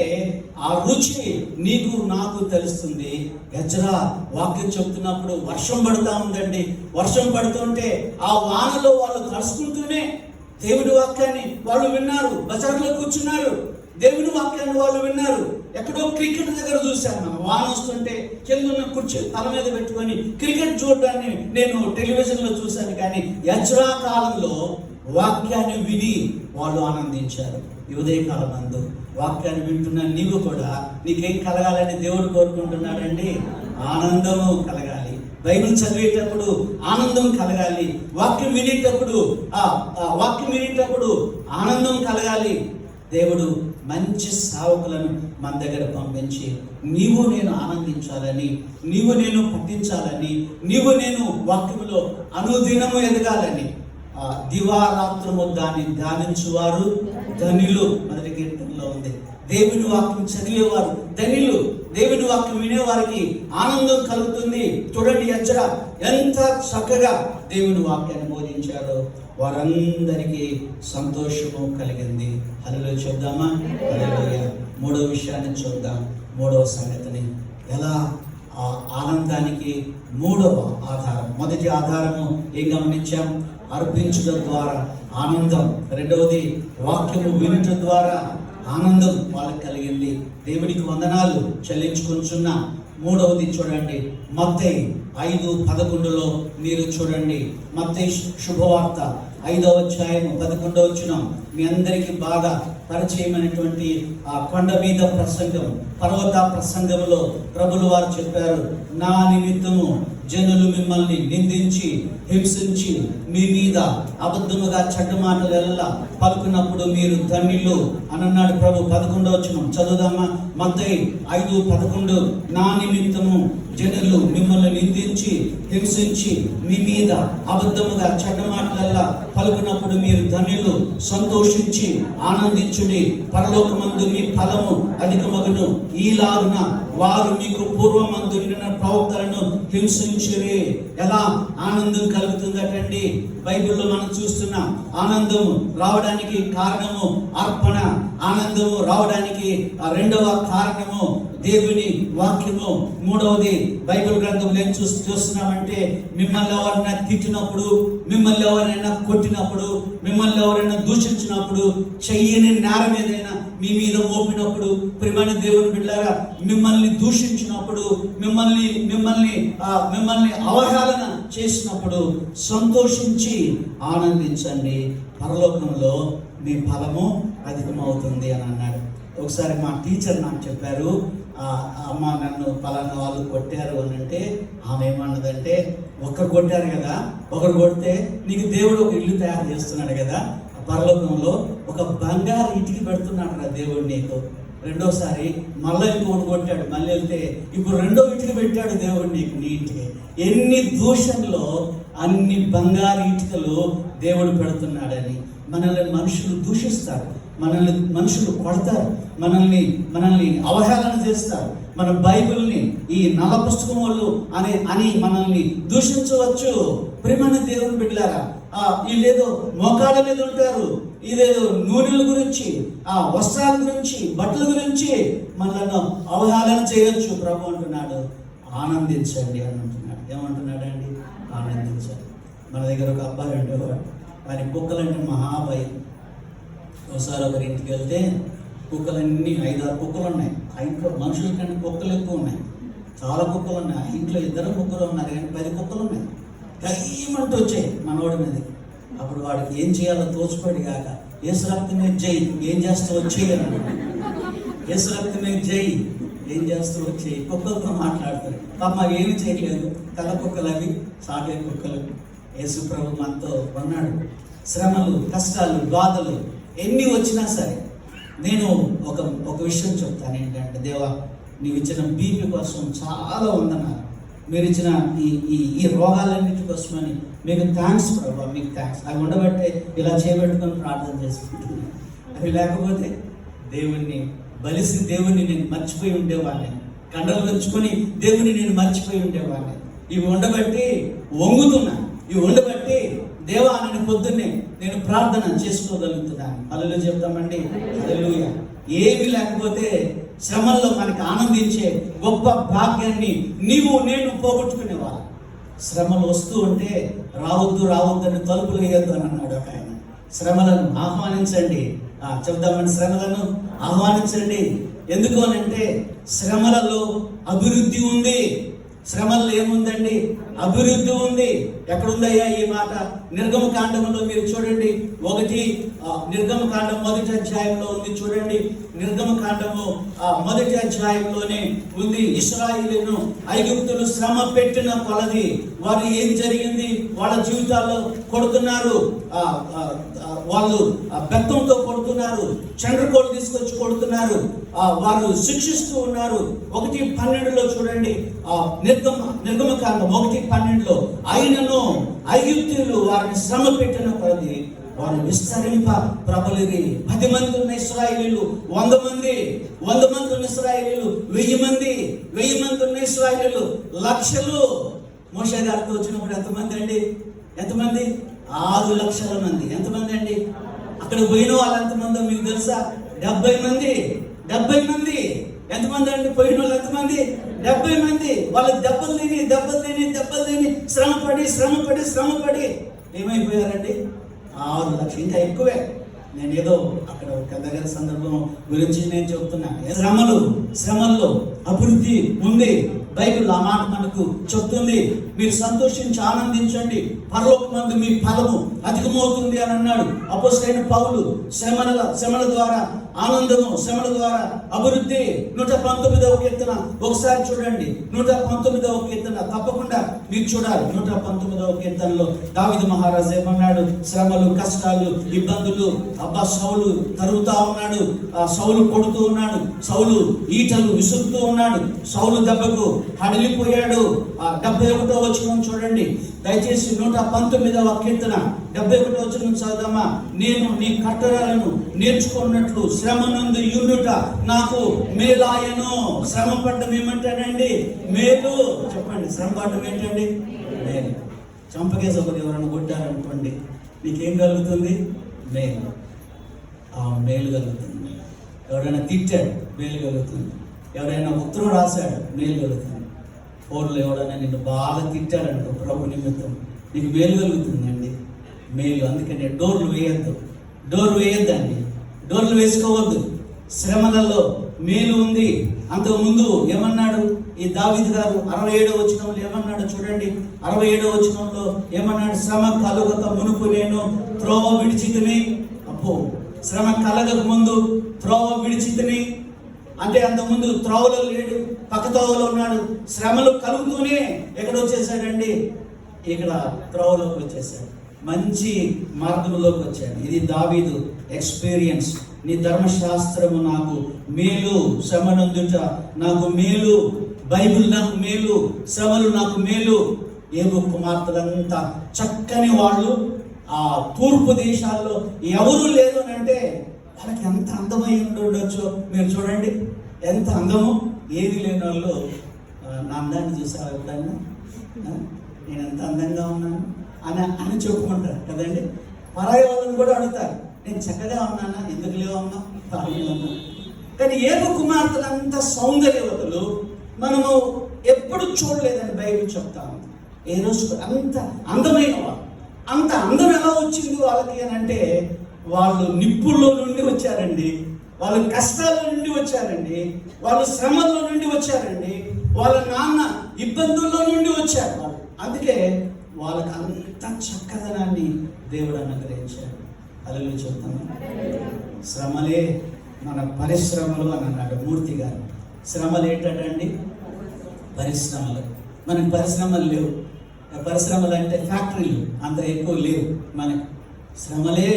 ఆ రుచి నీకు నాకు తెలుస్తుంది. ఎజ్రా వాక్యం చెప్తున్నప్పుడు వర్షం పడుతూ ఉందండి. వర్షం పడుతుంటే ఆ వానలో వాళ్ళు తడుచుకుంటూనే దేవుడి వాక్యాన్ని వాళ్ళు విన్నారు. బజార్లో కూర్చున్నారు, దేవుని వాక్యాన్ని వాళ్ళు విన్నారు. ఎక్కడో క్రికెట్ దగ్గర చూశాను, మనం వాన వస్తుంటే కింద ఉన్న కుర్చీ తల మీద పెట్టుకొని క్రికెట్ చూడడాన్ని నేను టెలివిజన్లో చూశాను. కానీ ఎజ్రా కాలంలో వాక్యాన్ని విని వాళ్ళు ఆనందించారు. ఈ ఉదయకాలం నందు వాక్యాన్ని వింటున్న నీవు కూడా నీకేం కలగాలని దేవుడు కోరుకుంటున్నాడండి? ఆనందము కలగాలి, బైబిల్ చదివేటప్పుడు ఆనందం కలగాలి, వాక్యం వినేటప్పుడు ఆనందం కలగాలి. దేవుడు మంచి సేవకులను మన దగ్గర పంపించి నీవు నేను ఆనందించాలని, నీవు నేను పఠించాలని, నీవు నేను వాక్యములో అనుదినము ఎదగాలని, దివారాత్రము దాన్ని ధ్యానించువారు ధనిలు మొదటి కీర్తనలో ఉంది. దేవుని వాక్యం చదివేవారు ధనిలు, దేవుని వాక్యం వినేవారికి ఆనందం కలుగుతుంది. చూడండి ఎజ్రా ఎంత చక్కగా దేవుని వాక్యాన్ని బోధించారో వారందరికీ సంతోషము కలిగింది. హల్లెలూయా చెప్దామా? హల్లెలూయా. మూడవ విషయాన్ని చూద్దాం. మూడవ సంగతిని, ఎలా ఆ ఆనందానికి మూడవ ఆధారం. మొదటి ఆధారము ఏం గమనించాం? అర్పించడం ద్వారా ఆనందం. రెండవది వాక్యము వినటం ద్వారా ఆనందం వాళ్ళకి కలిగింది. దేవునికి వందనాలు చెల్లించుకుంటున్న. మూడవది చూడండి, మత్తయి 5:11 మీరు చూడండి. మత్తయి శుభవార్త 5వ అధ్యాయం 11వ వచనం మీ అందరికీ బాగా పరిచయమైనటువంటి ఆ కొండ మీద ప్రసంగం, పర్వత ప్రసంగంలో ప్రభులు వారు చెప్పారు, నా నిమిత్తము జనులు మిమ్మల్ని నిందించి హింసించి మీ మీద అబద్ధముగా చెడ్డ మాటలు ఎలా పలుకున్నప్పుడు మీరు ధన్యులు అని అన్నాడు ప్రభు. 11వ వచనం చదువుదామా? మత్తయి 5:11 నా నిమిత్తము జనులు మిమ్మల్ని నిందించి హింసించి మీ మీద అబద్ధముగా చెడ్డ మాటలల్లా పలుకున్నప్పుడు మీరు ధన్యులు, సంతోషించి ఆనందించుడి, పరలోకమందు మీ ఫలము అధికమగును. ఈలాగున వారు మీకు పూర్వమందు నిన్న ప్రవక్తలను హింసించిరి. ఎలా ఆనందం కలుగుతుందటండి? బైబిల్లో మనం చూస్తున్న ఆనందము రావడానికి కారణము అర్పణ. ఆనందము రావడానికి రెండవ కారణము దేవుని వాక్యము. మూడవది బైబిల్ గ్రంథంలో ఏం చూస్తున్నామంటే, మిమ్మల్ని ఎవరైనా తిట్టినప్పుడు, మిమ్మల్ని ఎవరైనా కొట్టినప్పుడు, మిమ్మల్ని ఎవరైనా దూషించినప్పుడు, చెయ్యని నేరం ఏదైనా మీ మీద మోపినప్పుడు, ప్రియమైన దేవుని బిడ్డలారా, మిమ్మల్ని దూషించినప్పుడు, మిమ్మల్ని అవహేళన చేసినప్పుడు సంతోషించి ఆనందించండి, పరలోకంలో మీ ఫలము అధికమవుతుంది అని అన్నాడు. ఒకసారి మా టీచర్ నాకు చెప్పారు, అమ్మ నన్ను పలానా వాళ్ళు కొట్టారు అని అంటే, ఆమె ఏమన్నదంటే, ఒకరు కొట్టారు కదా, ఒకరు కొడితే నీకు దేవుడు ఒక ఇల్లు తయారు చేస్తున్నాడు కదా, పరలోకంలో ఒక బంగారు ఇంటికి పెడుతున్నాడు కదా దేవుడు నీకు. రెండోసారి మళ్ళీ ఇంకొకటి కొట్టాడు, మళ్ళీ వెళ్తే ఇప్పుడు రెండో ఇంటికి పెట్టాడు దేవుడు నీకు, నీ ఇంటికి. ఎన్ని దూషణలో అన్ని బంగారు ఇటుకలు దేవుడు పెడుతున్నాడని. మనల్ని మనుషులు దూషిస్తారు, మనల్ని మనుషులు కొడతారు, మనల్ని అవహేళన చేస్తారు. మన బైబిల్ని ఈ నల్ల పుస్తకం వాళ్ళు అని మనల్ని దూషించవచ్చు. ప్రియమైన దేవుని బిడ్డలారా, వీళ్ళేదో మోకాళ్ళ మీద ఉంటారు, ఇదేదో నూనెల గురించి, వస్త్రాల గురించి, బట్టల గురించి మనల్ని అవహేళన చేయొచ్చు. ప్రభు అంటున్నాడు, ఆనందించండి అని అంటున్నాడు. ఏమంటున్నాడండి? ఆనందించండి. మన దగ్గర ఒక అబ్బాయి ఉండేవాడు, వారి కుక్కలంటే మహాభయం. ఒకసారి ఒకరి ఇంటికి వెళ్తే కుక్కలన్నీ 5-6 కుక్కలు ఉన్నాయి. ఆ ఇంట్లో మనుషుల కంటే కుక్కలు ఎక్కువ ఉన్నాయి, చాలా కుక్కలు ఉన్నాయి. ఆ ఇంట్లో 2 ముగ్గురు ఉన్నారు కానీ 10 కుక్కలు ఉన్నాయి. గయ్యమంటూ వచ్చాయి మనవాడి మీద. అప్పుడు వాడికి ఏం చేయాలో తోచుకోడు కాక, యేసు రక్తమే జై, ఏం చేస్తూ వచ్చేయి అన్నాడు. యేసు రక్తమే జై, ఏం చేస్తూ వచ్చేయి. కుక్కలతో మాట్లాడతారు. పాప ఏమి చేయలేదు, తెల్ల కుక్కలు అవి, సాగే కుక్కలు. యేసు ప్రభు మనతో ఉన్నాడు. శ్రమలు, కష్టాలు, బాధలు ఎన్ని వచ్చినా సరే నేను ఒక విషయం చెప్తాను. ఏంటంటే, దేవా నీవు ఇచ్చిన బీపీ కోసం చాలా వందనాలు, మీరు ఇచ్చిన ఈ రోగాలన్నిటి కోసమని మీకు థ్యాంక్స్ ప్రభావ, మీకు థ్యాంక్స్. అవి ఉండబట్టే ఇలా చేయబెట్టుకొని ప్రార్థన చేసుకుంటున్నాను. అవి లేకపోతే బలిసి దేవుణ్ణి నేను మర్చిపోయి ఉండేవాడిని, కండలు పెంచుకొని దేవుని నేను మర్చిపోయి ఉండేవాడిని. ఇవి ఉండబట్టి వంగుతున్నా, ఇవి ఉండబట్టి దేవా అని పొద్దున్నే నేను ప్రార్థన చేసుకోగలుగుతున్నాను. హల్లెలూయా చెప్తామండి. హల్లెలూయా. ఏమి లేకపోతే శ్రమల్లో మనకి ఆనందించే గొప్ప భాగ్యాన్ని నేను పోగొట్టుకునేవాళ్ళం. శ్రమలు వస్తూ ఉంటే రావద్దని తలుపులు వేయద్దు అని అన్నాడు ఒక ఆయన. శ్రమలను ఆహ్వానించండి. చెప్దామని, శ్రమలను ఆహ్వానించండి. ఎందుకు అని అంటే శ్రమలలో అభివృద్ధి ఉంది. శ్రమల్లో ఏముందండి? అభివృద్ధి ఉంది. ఎక్కడుందయ్యా ఈ మాట? నిర్గమకాండంలో మీరు చూడండి, నిర్గమకాండం 1వ అధ్యాయంలో ఉంది చూడండి. నిర్గమకాండము 1వ అధ్యాయంలోనే ఉంది. ఇశ్రాయేలును ఐగుప్తులు శ్రమ పెట్టిన కొలది వారు ఏం జరిగింది? వాళ్ళ జీవితాల్లో కొడుతున్నారు, వాళ్ళు బెత్తంతో కొడుతున్నారు, చండ్రకోలు తీసుకొచ్చి కొడుతున్నారు, వారు శిక్షిస్తూ ఉన్నారు. 1:12 చూడండి, నిర్గమకాండం 1:12 అయినను ఐగుప్తీయులు వారిని శ్రమ పెట్టిన కొలది వారు విస్తరింప ప్రబలిరి. 10 మంది ఉన్న ఇశ్రాయేలీలు 100 మంది, 100 మంది ఉన్న ఇశ్రాయేలీలు 1000 మంది, 1000 మంది ఉన్న ఇశ్రాయేలీలు లక్షలు. మోషే గారితో వచ్చినప్పుడు ఎంతమంది అండి? ఎంతమంది? 6 లక్షల మంది. ఎంతమంది అండి? అక్కడ పోయిన వాళ్ళు ఎంతమందో మీకు తెలుసా? 70 మంది. 70 మంది. ఎంతమంది అండి పోయిన వాళ్ళు? ఎంతమంది? 70 మంది. వాళ్ళకి దెబ్బలు తిని శ్రమపడి ఏమైపోయారండి? 6 లక్షలు. ఇంకా ఎక్కువే. నేను ఏదో అక్కడ ఒక దగ్గర సందర్భం గురించి నేను చెప్తున్నాను. శ్రమల్లో అభివృద్ధి ఉంది. బైబిల్ ఆ మాట మనకు చెప్తుంది. మీరు సంతోషించి ఆనందించండి, పరలోకమందు మీ ఫలము అధికమవుతుంది అని అన్నాడు అపోస్తలుడైన పౌలు. శ్రమల ద్వారా ఆనందము, శ్రమల ద్వారా అభివృద్ధి. 119వ కీర్తన ఒకసారి చూడండి. 119వ కీర్తన తప్పకుండా మీరు చూడాలి. 119వ కీర్తనలో దావీదు మహారాజు ఏమన్నాడు? శ్రమలు, కష్టాలు, ఇబ్బందులు. సౌలు తరుగుతా ఉన్నాడు, సౌలు కొడుతూ ఉన్నాడు, సౌలు ఈటలు విసురుతూ ఉన్నాడు, సౌలు దెబ్బకు హడలిపోయాడు. 71వ వచనం చూడండి దయచేసి. 119వ కీర్తన 71వ వచనం చదువుదామా? నేను నీ కట్టడలను నేర్చుకున్నట్లు శ్రమ నందు యూనుట నాకు మేలాయను. శ్రమ పడ్డం ఏమంటాడండి? మేలు. చెప్పండి, శ్రమ పడ్డం ఏంటండి? మేలు. చంపకేసి ఒకరు ఎవరైనా కొట్టారనుకోండి, నీకేం కలుగుతుంది? మేలు. మేలు కలుగుతుంది. ఎవరైనా తిట్టాడు, మేలు కలుగుతుంది. ఎవరైనా ఉత్తరం రాశాడు, మేలు కలుగుతుంది. ఫోన్లో ఎవరైనా నిన్ను బాగా తిట్టాడనుకో ప్రభు నిమిత్తం, నీకు మేలు కలుగుతుందండి. మేలు. అందుకని డోర్లు వేయద్దండి, డోర్లు వేసుకోవద్దు. శ్రమలలో మేలు ఉంది. అంతకుముందు ఏమన్నాడు ఈ దావీదు గారు? 67వ వచనంలో ఏమన్నాడు చూడండి. 67వ వచనంలో ఏమన్నాడు? శ్రమ కలుగక మునుపు నేను త్రోవ విడిచితిని. శ్రమ కలగక ముందు త్రోవ విడిచితిని అంటే అంతకుముందు త్రోవలో లేడు, పక్క త్రోవలో ఉన్నాడు. శ్రమలు కలుగుతూనే ఎక్కడ వచ్చేసాడండి? ఇక్కడ త్రోవలోకి వచ్చేసాడు, మంచి మార్గంలోకి వచ్చాడు. ఇది దావీదు ఎక్స్పీరియన్స్. నీ ధర్మశాస్త్రము నాకు మేలు, శ్రమనందుట నాకు మేలు, బైబిల్ నాకు మేలు, శ్రమలు నాకు మేలు. ఏబు కుమార్తెలంతా చక్కని వాళ్ళు. ఆ తూర్పు దేశాల్లో ఎవరు లేదు అని అంటే వాళ్ళకి ఎంత అందమై ఉండొచ్చో మీరు చూడండి. ఎంత అందము. ఏది లేని వాళ్ళు నా అందాన్ని చూసావు ఎప్పుడన్నా? నేను ఎంత అందంగా ఉన్నాను అని చెప్పుకుంటారు కదండి. పరాయి వాళ్ళని కూడా అడుగుతారు, నేను చక్కగా ఉన్నానా? ఎందుకు లేవమ్మా? కానీ ఏబు కుమార్తెలంత సౌందర్యవతులు మనము ఎప్పుడు చూడలేదని బైబిల్ చెప్తా ఉంది. ఏ రోజు అంత అందమైన వాళ్ళు. అంత అందం ఎలా వచ్చింది వాళ్ళకి అని అంటే, వాళ్ళు నిప్పుల్లో నుండి వచ్చారండి, వాళ్ళు కష్టాల నుండి వచ్చారండి, వాళ్ళు శ్రమల్లో నుండి వచ్చారండి, వాళ్ళ నాన్న ఇబ్బందుల్లో నుండి వచ్చారు వాళ్ళు. అందుకే వాళ్ళకి అంత చక్కదనాన్ని దేవుడు అనుగ్రహించాడు. హల్లెలూయా చెప్తాను. శ్రమలే మన పరిశ్రమలు అని అన్నాడు మూర్తి గారు. శ్రమలు ఏంటండి? పరిశ్రమలు. మనకి పరిశ్రమలు లేవు. పరిశ్రమలు అంటే ఫ్యాక్టరీలు అంత ఎక్కువ లేవు మనకి. శ్రమలే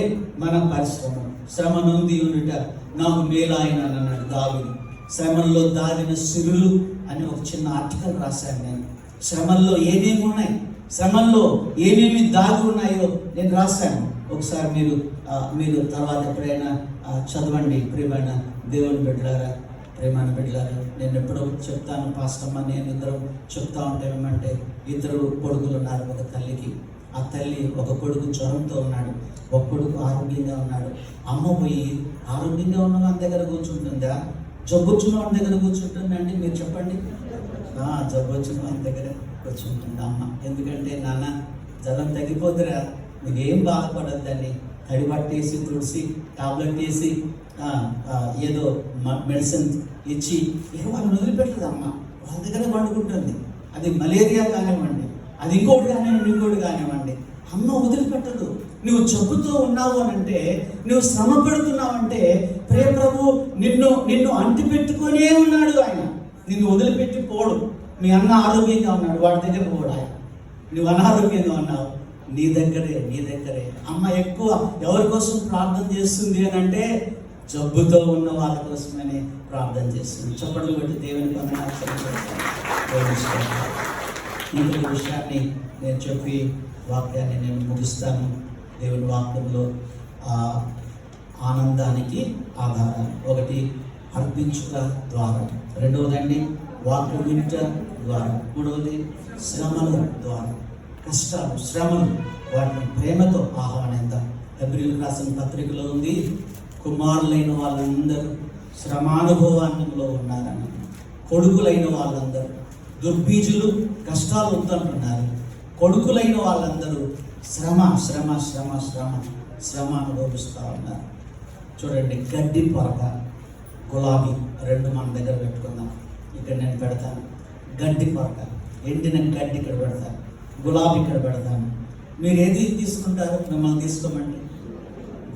మన పరిశ్రమ. శ్రమ నొంది ఉండుట నాకు మేలాయన అన్నాడు దావీదు. శ్రమల్లో దారిన సిరులు అని ఒక చిన్న ఆర్టికల్ రాశాను నేను. శ్రమల్లో ఏమేమి ఉన్నాయి, శ్రమల్లో ఏమేమి దాగి ఉన్నాయో నేను రాశాను. ఒకసారి మీరు తర్వాత ఎప్పుడైనా చదవండి. ప్రియమైన దేవుని బిడ్డలారా, ప్రేమాన బిడ్డలారా, నేను ఎప్పుడో చెప్తాను, పాస్టమ్మ నేను ఇద్దరు చెప్తా ఉంటే ఏమంటే, 2 కొడుకులు ఉన్నారు ఒక తల్లికి. ఆ తల్లి ఒక కొడుకు జ్వరంతో ఉన్నాడు, ఒక కొడుకు ఆరోగ్యంగా ఉన్నాడు. అమ్మ పోయి ఆరోగ్యంగా ఉన్న వాళ్ళ దగ్గర కూర్చుంటుందా, జబ్బు వచ్చిన వాళ్ళ దగ్గర కూర్చుంటుందండి? మీరు చెప్పండి. జబ్బు వచ్చిన వాళ్ళ దగ్గర కూర్చుంటుంది అమ్మ. ఎందుకంటే నాన్న జ్వరం తగ్గిపోతురా, మీకేం బాధపడద్దని తడి పట్టేసి తుడిసి టాబ్లెట్ వేసి ఏదో మెడిసిన్ ఇచ్చి వాళ్ళని వదిలిపెట్టదు అమ్మ. వాళ్ళ దగ్గర వండుకుంటుంది. అది మలేరియా కానివ్వండి, అది ఇంకోటి కానివ్వండి, అమ్మ వదిలిపెట్టదు. నువ్వు జబ్బుతో ఉన్నావు అని అంటే, నువ్వు శ్రమ పెడుతున్నావంటే ప్రియ ప్రభు నిన్ను అంటి పెట్టుకొనే ఉన్నాడు. ఆయన నిన్ను వదిలిపెట్టి పోడు. మీ అన్న ఆరోగ్యంగా ఉన్నాడు, వాడి దగ్గర పోడు ఆయన. నువ్వు అనారోగ్యంగా ఉన్నావు, నీ దగ్గరే. అమ్మ ఎక్కువ ఎవరి కోసం ప్రార్థన చేస్తుంది అని అంటే, జబ్బుతో ఉన్న వాళ్ళ కోసమని ప్రార్థన చేస్తుంది. చప్పట్లు కొట్టి దేవుని ఇంకొక విషయాన్ని నేను చెప్పి వాక్యాన్ని నేను ముగిస్తాను. దేవుని వాక్యంలో ఆనందానికి ఆధారాలు: ఒకటి అర్పించుట ద్వారా, రెండవదండి వాక్యం వినుట ద్వారా, మూడవది శ్రమల ద్వారా. కష్టాలు, శ్రమలు, వాటిని ప్రేమతో ఆహ్వానిద్దాం. హెబ్రీయులకు రాసిన పత్రికలో ఉంది, కుమారులైన వాళ్ళందరూ శ్రమానుభవాన్నంలో ఉన్నారని. కొడుకులైన వాళ్ళందరూ, దుర్బీజులు కష్టాలు వద్దంటున్నారు, కొడుకులైన వాళ్ళందరూ శ్రమ అనుభవిస్తూ ఉన్నారు. చూడండి, గడ్డి పొరక, గులాబీ రెండు మన దగ్గర పెట్టుకుందాం. ఇక్కడ నేను పెడతాను గడ్డి పొరక, ఎండిన గడ్డి ఇక్కడ పెడతాను, గులాబీ ఇక్కడ పెడతాను. మీరు ఏది తీసుకుంటారు? మిమ్మల్ని తీసుకోమండి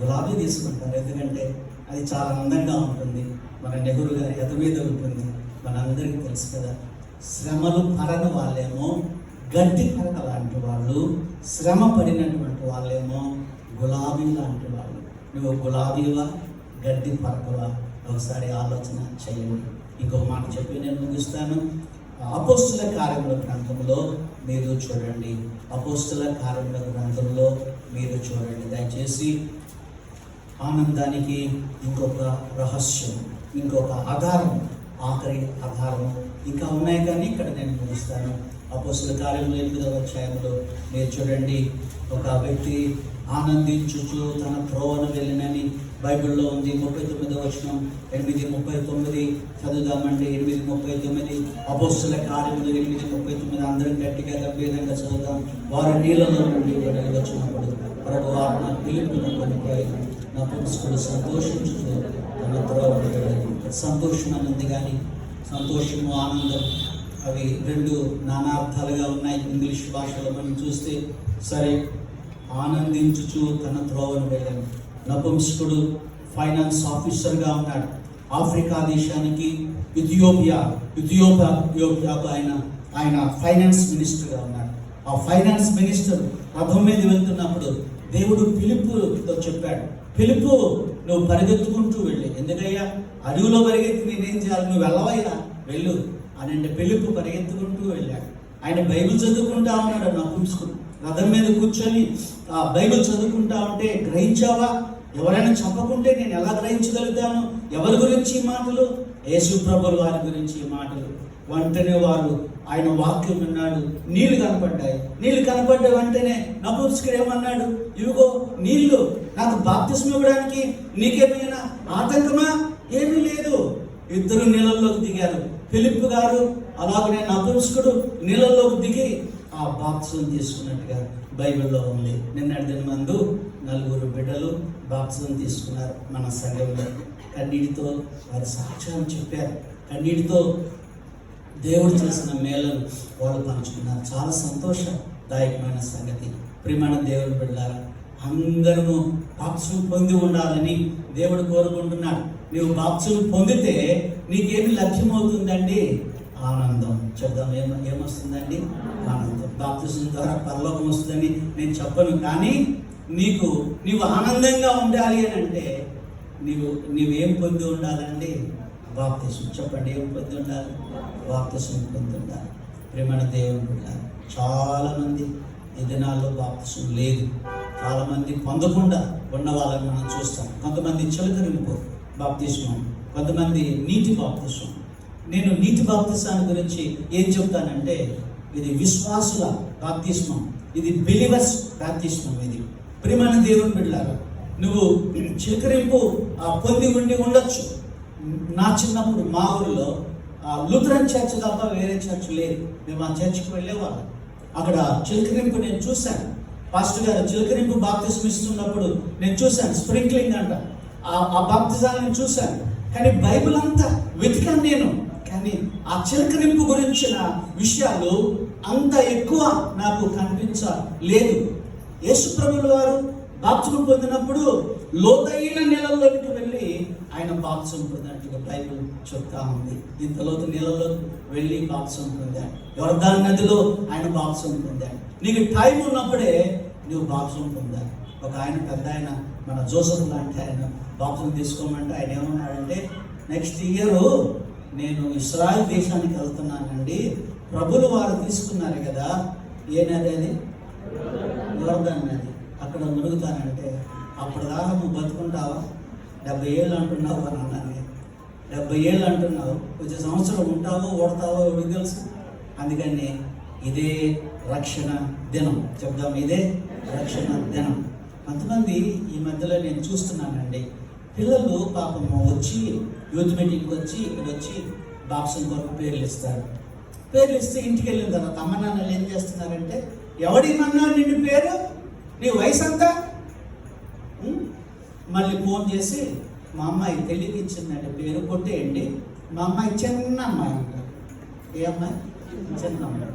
గులాబీ తీసుకుంటారు, ఎందుకంటే అది చాలా అందంగా ఉంటుంది. మన నెహ్రూ గారి ఎద మీద ఉంటుంది, మనందరికీ తెలుసు కదా. శ్రమలు పడని వాళ్ళేమో గడ్డి పరక లాంటి వాళ్ళు, శ్రమ పడినటువంటి వాళ్ళేమో గులాబీ లాంటి వాళ్ళు. నువ్వు గులాబీవా, గడ్డి పరకవా? ఒకసారి ఆలోచన చేయండి. ఇంకొక మాట చెప్పి నేను ముగిస్తాను. అపోస్తుల కార్యముల గ్రంథంలో మీరు చూడండి, అపోస్తుల కార్యముల గ్రంథంలో మీరు చూడండి. దయచేసి ఆనందానికి ఇంకొక రహస్యం, ఇంకొక ఆధారం, ఆఖరి ఆధారం ఇంకా ఉన్నాయి, కానీ ఇక్కడ నేను ముగిస్తాను. అపోస్తుల కార్యములు 8వ అధ్యాయంలో మీరు చూడండి, ఒక వ్యక్తి ఆనందించుచు తన త్రోవను వెళ్ళినని బైబిల్లో ఉంది. 39వ వచనం, 8:39 చదువుదామండి. 8:39 అపోస్తుల కార్యములు 8:39 అందరం గట్టిగా గంభీరంగా చదువుతాం. వారు నీళ్ళలో నుండి వెడలి వచ్చినప్పుడు ప్రభు ఆత్మ పిలుపును కొనిపోయి నపుంసకుడు సంతోషించుతూ తన త్రోవను వెళ్ళి. సంతోషం అన్నది కానీ సంతోషము, ఆనందం అవి రెండు నానార్థాలుగా ఉన్నాయి ఇంగ్లీష్ భాషలో మనం చూస్తే. సరే, ఆనందించుచు తన త్రోవను వెళ్ళాను. నపుంసకుడు ఫైనాన్స్ ఆఫీసర్గా ఉన్నాడు. ఆఫ్రికా దేశానికి ఇథియోపియాకు ఆయన ఫైనాన్స్ మినిస్టర్గా ఉన్నాడు. ఆ ఫైనాన్స్ మినిస్టర్ రథం మీద వెళ్తున్నప్పుడు దేవుడు ఫిలిప్పుతో చెప్పాడు, ఫిలిప్పు నువ్వు పరిగెత్తుకుంటూ వెళ్ళి, ఎందుకయ్యా అడవిలో పరిగెత్తి నేనేం చేయాలి, నువ్వు వెళ్ళవయ్యా వెళ్ళు అని అంటే ఫిలిప్పు పరిగెత్తుకుంటూ వెళ్ళాడు. ఆయన బైబిల్ చదువుకుంటా ఉన్నాడు. నపుంసకుడు రథం మీద కూర్చొని ఆ బైబిల్ చదువుకుంటా ఉంటే, గ్రహించావా? ఎవరైనా చెప్పకుంటే నేను ఎలా గ్రహించగలుగుతాను? ఎవరి గురించి ఈ మాటలు? యేసు ప్రభువు వారి గురించి ఈ మాటలు. వెంటనే వారు ఆయన వాక్యం విన్నాడు. నీళ్లు కనపడ్డ వెంటనే నపుంసకుడు ఏమన్నాడు? ఇదిగో నీళ్లు, నాకు బాప్తిస్మం ఇవ్వడానికి నీకేమైనా ఆటంకమా? ఏమీ లేదు. ఇద్దరు నీళ్ళల్లోకి దిగారు. ఫిలిప్పు గారు అలాగనే నపుంసకుడు నీళ్ళల్లోకి దిగి ఆ బాప్తిస్మం తీసుకున్నట్టుగా బైబిల్లో ఉంది. నిన్నటి దినమందు 4 బిడ్డలు బాప్తిస్మం తీసుకున్నారు మన సంఘంలో. కన్నీటితో వారి సాక్ష్యం చెప్పారు. కన్నీటితో దేవుడు చేసిన మేలను వాళ్ళు పంచుకున్నారు. చాలా సంతోషదాయకమైన సంగతి. ప్రియమైన దేవుని బిడ్డలారా, అందరూ బాప్తిస్మం పొంది ఉండాలని దేవుడు కోరుకుంటున్నాడు. నువ్వు బాప్తిస్మం పొందితే నీకేమి లక్ష్యమవుతుందండి? ఆనందం. చెప్దాం, ఏమొస్తుందండి? ఆనందం. బాప్తిస్మం ద్వారా పరలోకం వస్తుందని నేను చెప్పను, కానీ నీవు ఆనందంగా ఉండాలి అని అంటే నీవేం పొంది ఉండాలండి? బాప్తిస్మం. చెప్పండి, ఏం పొంది ఉండాలి? బాప్తిస్మం పొంది ఉండాలి. ప్రియమైన దేవుని బిడ్డలారా, చాలామంది ఈ దినాల్లో బాప్తిస్మం లేదు. చాలామంది పొందకుండా ఉన్న వాళ్ళని మనం చూస్తాం. కొంతమంది చిలకరింపు బాప్తిస్మం, కొంతమంది నీటి బాప్తిస్మం. నేను నీటి బాప్తిస్మాన్ని గురించి ఏం చెప్తానంటే, ఇది విశ్వాసుల బాప్తిస్మం, ఇది బిలీవర్స్ బాప్తిస్మం. ఇది ప్రియమైన దేవుని బిడ్డలారా, నువ్వు చిలకరింపు పొంది ఉండొచ్చు. నా చిన్నప్పుడు మా ఊరిలో లూథరన్ చర్చ్ తప్ప వేరే చర్చ్ లేదు. మేము ఆ చర్చ్కి వెళ్ళేవాళ్ళం. అక్కడ చిలకరింపు నేను చూశాను. పాస్టర్ గారు చిలకరింపు బాప్తిస్మం ఇస్తున్నప్పుడు నేను చూశాను. స్ప్రింక్లింగ్ అంట, ఆ బాప్తిజాన్ని నేను చూశాను. కానీ బైబిల్ అంతా వెతికాను నేను, కానీ ఆ చిలకరింపు గురించిన విషయాలు అంత ఎక్కువ నాకు కనిపించలేదు. యేసుప్రభుల వారు బాప్తిసం పొందినప్పుడు లోతైన నీళ్ళలోకి వెళ్ళి ఆయన బాప్తిసం పొందినట్టుగా బైబిల్ చెప్తా ఉంది. ఇంత లోతు నీళ్ళలో వెళ్ళి బాప్తిసం పొందాడు. యోర్దాను నదిలో ఆయన బాప్తిసం పొందాడు. నీకు టైం ఉన్నప్పుడే నువ్వు బాప్తిసం పొందాడు. ఒక ఆయన పెద్ద ఆయన, మన జోసెఫ్ లాంటి ఆయన బాప్తిసం తీసుకోమంటే ఆయన ఏమన్నాడంటే, నెక్స్ట్ ఇయర్ నేను ఇశ్రాయేల్ దేశానికి వెళ్తున్నానండి, ప్రభులు వారు తీసుకున్నారు కదా, ఏ నది అది? యోర్దాను నది. అక్కడ మునుగుతానంటే, అప్పుడు దాకా నువ్వు బతుకుంటావా? 70 ఏళ్ళు అంటున్నావు అని అన్నాను. 70 ఏళ్ళు అంటున్నావు, కొంచెం సంవత్సరం ఉంటావో ఓడతావో ఎవరికి తెలుసు. అందుకని ఇదే రక్షణ దినం చెప్దాం, ఇదే రక్షణ దినం. కొంతమంది ఈ మధ్యలో నేను చూస్తున్నానండి, పిల్లలు పాపము వచ్చి యూత్ మీటింగ్కి వచ్చి ఇక్కడ వచ్చి బాప్సం కొరకు పేర్లు ఇస్తారు. పేర్లు ఇస్తే ఇంటికి వెళ్ళిన తర్వాత అమ్మ నాన్నలు ఏం చేస్తున్నారంటే, ఎవడిమన్నా నిన్ను పేరు, నీ వయసు అంతా, మళ్ళీ ఫోన్ చేసి మా అమ్మాయి తెలియకి ఇచ్చిందంటే పేరు కొట్టేయండి, మా అమ్మాయి చిన్న అమ్మాయి అంటారు. ఏ అమ్మాయి? చిన్న అమ్మాయి.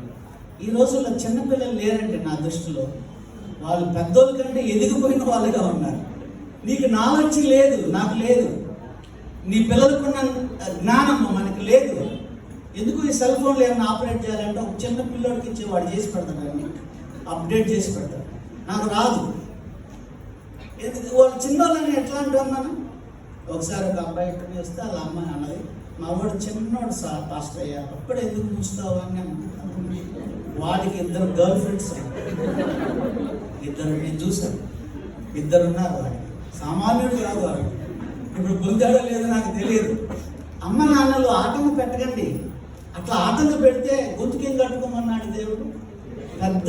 ఈ రోజుల్లో చిన్నపిల్లలు లేరండి నా దృష్టిలో, వాళ్ళు పెద్దోళ్ళ కంటే ఎదిగిపోయిన వాళ్ళుగా ఉన్నారు. నీకు నాలెడ్జ్ లేదు, నాకు లేదు. నీ పిల్లలకున్న జ్ఞానము మనకి లేదు. ఎందుకు ఈ సెల్ ఫోన్లు ఏమైనా ఆపరేట్ చేయాలంటే ఒక చిన్న పిల్లోడికి ఇచ్చి వాడు చేసి పెడతాడు, అన్ని అప్డేట్ చేసి పెడతాడు. నాకు రాదు. ఎందుకు వాళ్ళు చిన్నోళ్ళని ఎట్లా అంటున్నాను. ఒకసారి ఒక అబ్బాయి ఇక్కడికి వస్తే వాళ్ళ అమ్మాయి అన్నది, మా వాడు చిన్నోడు సార్ పాస్టర్ అయ్యా, అప్పుడు ఎందుకు చూస్తావు అని. వాడికి 2 గర్ల్ ఫ్రెండ్స్, 2 నేను చూశాను, 2 ఉన్నారు. వాడికి సామాన్యుడు కాదు వాడు. ఇప్పుడు పొందాడో లేదో నాకు తెలియదు. అమ్మ నాన్నలు ఆటంకం పెట్టకండి. అట్లా ఆటంకం పెడితే గొంతుకేం కట్టుకోమన్నాడు దేవుడు. పెద్ద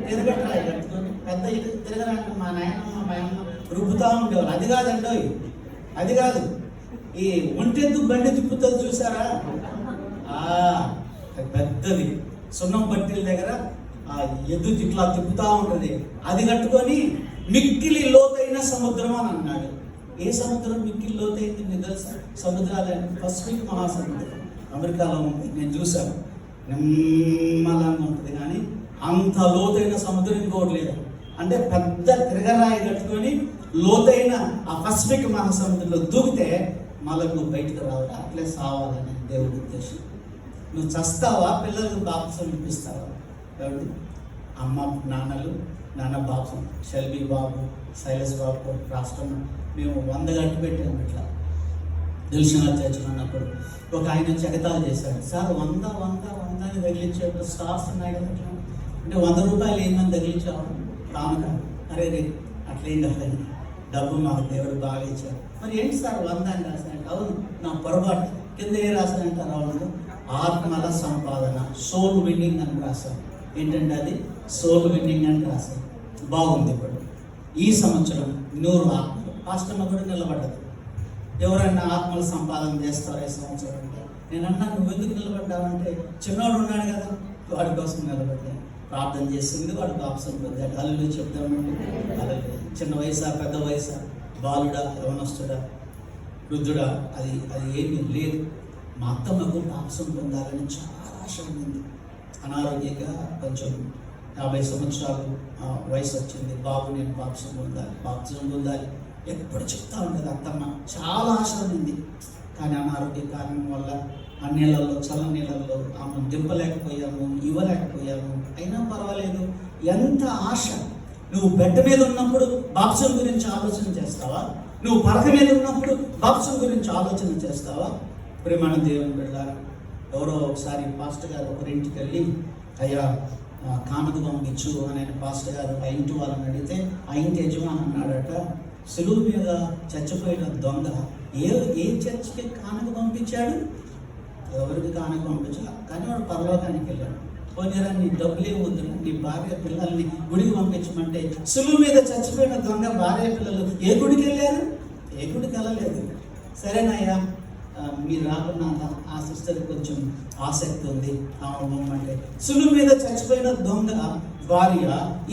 తిరగట్రాయి కట్టుకొని పెద్ద తిరగరంటే మా నాయనమ్మ మా అమ్మ రుబ్బుతా ఉండేవాళ్ళు. అది కాదండి, అది కాదు. ఈ ఒంటెద్దు బండి తిప్పుతుంది చూసారా, పెద్దది సున్నం బట్టీల దగ్గర ఆ ఎద్దు ఇట్లా తిప్పుతా ఉంటుంది. అది కట్టుకొని మిక్కిలి లోతైన సముద్రం అని అన్నాడు. ఏ సముద్రం మిక్కిలి లోతైంది మీకు తెలుసా? సముద్రాలని పసిఫిక్ మహాసముద్రం అమెరికాలో ఉంది, నేను చూశాను. నిమ్మలంగా ఉంటుంది, కానీ అంత లోతైన సముద్రం ఇంకోటి లేదు. అంటే పెద్ద తిరగరాయి కట్టుకొని లోతైన ఆ పసిఫిక్ మహాసముద్రంలో దూకితే మళ్ళీ నువ్వు బయటకు రావాలి, అట్లే సావాలని దేవుడి ఉద్దేశం. నువ్వు చస్తావా, పిల్లలకు బాప్సం ఇప్పిస్తావా? ఎవరు? అమ్మ నాన్నలు, నాన్న బాప్సం. షెల్బీ బాబు, శైలస్ బాబు రాష్ట్రం మేము 100 గంటలు పెట్టాము. ఇట్లా దిల్షనా చర్చలు అన్నప్పుడు ఒక ఆయన చెగతాలు చేశాడు, సార్ 100 అని తగిలించాడు, స్టార్స్ ఉన్నాయి కదా అట్లా అంటే 100 రూపాయలు ఏందని తగిలించావు కానుక. అరే రే అట్లేం కాదండి, డబ్బు మాకు దేవుడు బాగా ఇచ్చాడు. మరి ఏంటి సార్ 100 అని రాశానంటే, అవును నా పొరపాటు, కింద ఏ రాశానంటారు? అవును, ఆత్మల సంపాదన, సోల్ విన్నింగ్ అని రాశాను. ఏంటంటే అది సోల్ విన్నింగ్ అని రాశాను. బాగుంది. ఇప్పుడు ఈ సంవత్సరం 100 ఆత్మలు పాస్టర్మ కూడా నిలబడ్డది. ఎవరైనా ఆత్మల సంపాదన చేస్తారా ఈ సంవత్సరం అంటే, నేను అన్నా నువ్వు ఎందుకు నిలబడ్డావంటే, చిన్నవాడు ఉన్నాడు కదా వాడి కోసం నిలబడ్డాను. ప్రార్థన చేసింది, వాడు బాప్సం పొందాడు. హల్లెలూయా చెప్తామండి. హల్లెలూయా. చిన్న వయసా, పెద్ద వయసా, బాలుడా, యవనస్తుడా, వృద్ధుడా, అది ఏమీ లేదు. మా అత్తమ్మకు బాప్సం పొందాలని చాలా ఆశ ఉంది. అనారోగ్యంగా కొంచెం 50 సంవత్సరాలు వయసు వచ్చింది. బాబు నేను బాప్సం పొందాలి ఎప్పుడు చెప్తా ఉంటుంది అత్తమ్మ. చాలా ఆశ ఉంది, కానీ అనారోగ్య కారణం వల్ల ఆ నీళ్ళల్లో, చల్ల నీళ్ళల్లో ఆమె దింపలేకపోయాము, ఇవ్వలేకపోయాము. అయినా పర్వాలేదు. ఎంత ఆశ! నువ్వు బెడ్ మీద ఉన్నప్పుడు బాప్సం గురించి ఆలోచన చేస్తావా? నువ్వు పరక మీద ఉన్నప్పుడు బాప్సం గురించి ఆలోచన చేస్తావా? ప్రేమ దేవుని బిడ్డలారా, ఎవరో ఒకసారి పాస్టర్ గారు ఒకరింటికి వెళ్ళి, అయ్యా కానుక పంపించు అని పాస్టర్ గారు ఆ ఇంటి వాళ్ళని అడిగితే, ఆ ఇంటి యజమాని అన్నాడట, సులువు మీద చచ్చిపోయిన దొంగ ఏ చర్చికి కానుక పంపించాడు? ఎవరికి కానుక పంపించా, కానీ వాడు పరలోకానికి వెళ్ళాడు. పోనీరా నీ డబ్బులే వద్దు, నీ భార్య పిల్లల్ని గుడికి పంపించమంటే, సులువు మీద చచ్చిపోయిన దొంగ భార్య పిల్లలు ఏ గుడికి వెళ్ళారు? ఏ గుడికి వెళ్ళలేదు. సరేనయ్యా మీరు రాకుండా ఆ సిస్టర్ కొంచెం ఆసక్తి ఉంది అంటే, సులువు మీద చచ్చిపోయిన దొంగ భార్య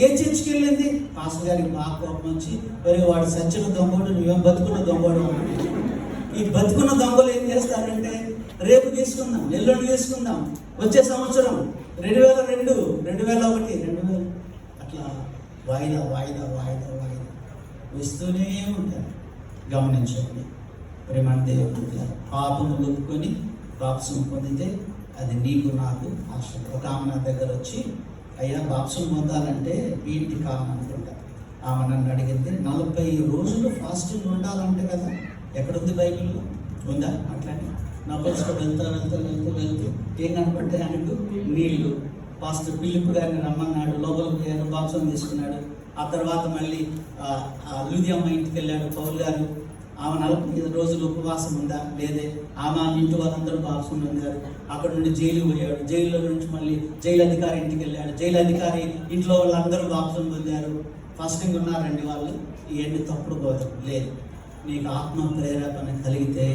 ఏ చర్చికి వెళ్ళింది? పాస్టర్ గారికి బాగా కోపం వచ్చి, మరి వాడు సచ్చిన దొంగోడు, నువ్వేం బతుకున్న దొంగోడు. ఈ బతుకున్న దొంగలు ఏం చేస్తారంటే రేపు తీసుకుందాం, ఎల్లుండి తీసుకుందాం, వచ్చే సంవత్సరం 2002, 2001, 2000 అట్లా వాయిదా వాయిదా వాయిదా వాయిదా వస్తూనే ఉంటారు. గమనించండి ప్రేమ దేవుడు, పాపము ఒప్పుకొని బాప్సం పొందితే అది నీకు నాకు ఆశ. ఒక ఆమె నా దగ్గర వచ్చి, అయ్యా బాప్సం పొందాలంటే ఏంటి కారణం అనుకుంటా. ఆమె నన్ను అడిగింది, 40 రోజులు ఫాస్టింగ్ ఉండాలంటే కదా, ఎక్కడుంది బైబిల్లో, ఉందా? అట్లానే నా పరిస్థితి వెళ్తూ ఏం కనపడ్డాయి అన్నట్టు నీళ్లు. పాస్టర్ పిలుపు గారిని రమ్మన్నాడు, లోపలికి పోయాడు, బాప్సం తీసుకున్నాడు. ఆ తర్వాత మళ్ళీ లూదియమ్మ ఇంటికి వెళ్ళాడు పౌలు గారు. ఆమె 45 రోజులు ఉపవాసం ఉందా? లేదే. ఆమె ఇంటి వాళ్ళందరూ బాప్సం పొందారు. అక్కడ నుండి జైలు పోయాడు, జైల్లో నుంచి మళ్ళీ జైలు అధికారి ఇంటికి వెళ్ళాడు, జైలు అధికారి ఇంట్లో వాళ్ళందరూ బాప్సం పొందారు. ఫాస్టింగ్ ఉన్నారండి వాళ్ళు. ఇవన్నీ తప్పుడు పోదు. లేదు, నీకు ఆత్మ ప్రేరేపణ కలిగితే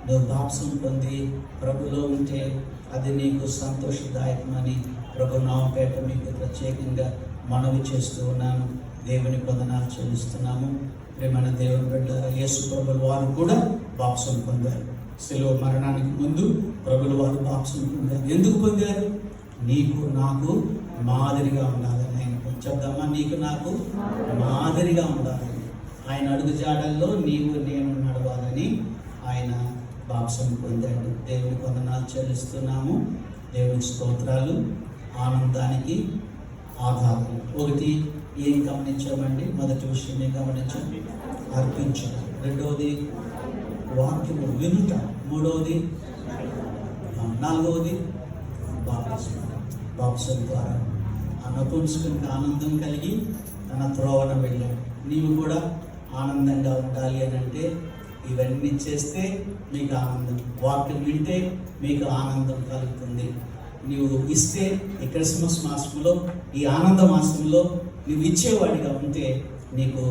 నువ్వు బాప్సం పొంది ప్రభులో ఉంటే అది నీకు సంతోషదాయకమని ప్రభు నామపేట మీకు ప్రత్యేకంగా మనవి చేస్తూ ఉన్నాను. దేవుని వందనాలు చెల్లిస్తున్నాము. ప్రేమైన దేవుని బిడ్డ, యేసు ప్రభుల వారు కూడా బాప్సం పొందారు. శిలువ మరణానికి ముందు ప్రభుల వారు బాప్సం పొందారు. ఎందుకు పొందారు? నీకు నాకు మాదిరిగా ఉండాలని. ఆయన చెప్దామా, నీకు నాకు మాదిరిగా ఉండాలని. ఆయన అడుగు జాడల్లో నీవు నేను నడవాలని ఆయన బాప్సం పొందాడు. దేవునికి వందనాలు చెల్లిస్తున్నాము. దేవుని స్తోత్రాలు. ఆనందానికి ఆధారం ఒకటి ఏం గమనించామండి? మొదటి విషయం ఏం గమనించండి? అర్పించడం. రెండవది వాక్యము వినుట. మూడవది, నాలుగవది బాప్సం ద్వారా ఆ నపుంసకునికి ఆనందం కలిగి తన త్రోవన వెళ్ళాడు. నీవు కూడా ఆనందంగా ఉండాలి అని అంటే ఇవన్నీ చేస్తే మీకు ఆనందం, వాక్యం వింటే మీకు ఆనందం కలుగుతుంది. నీవు ఇస్తే ఈ క్రిస్మస్ మాసంలో, ఈ ఆనంద మాసంలో నువ్వు ఇచ్చేవాడిగా ఉంటే నీకు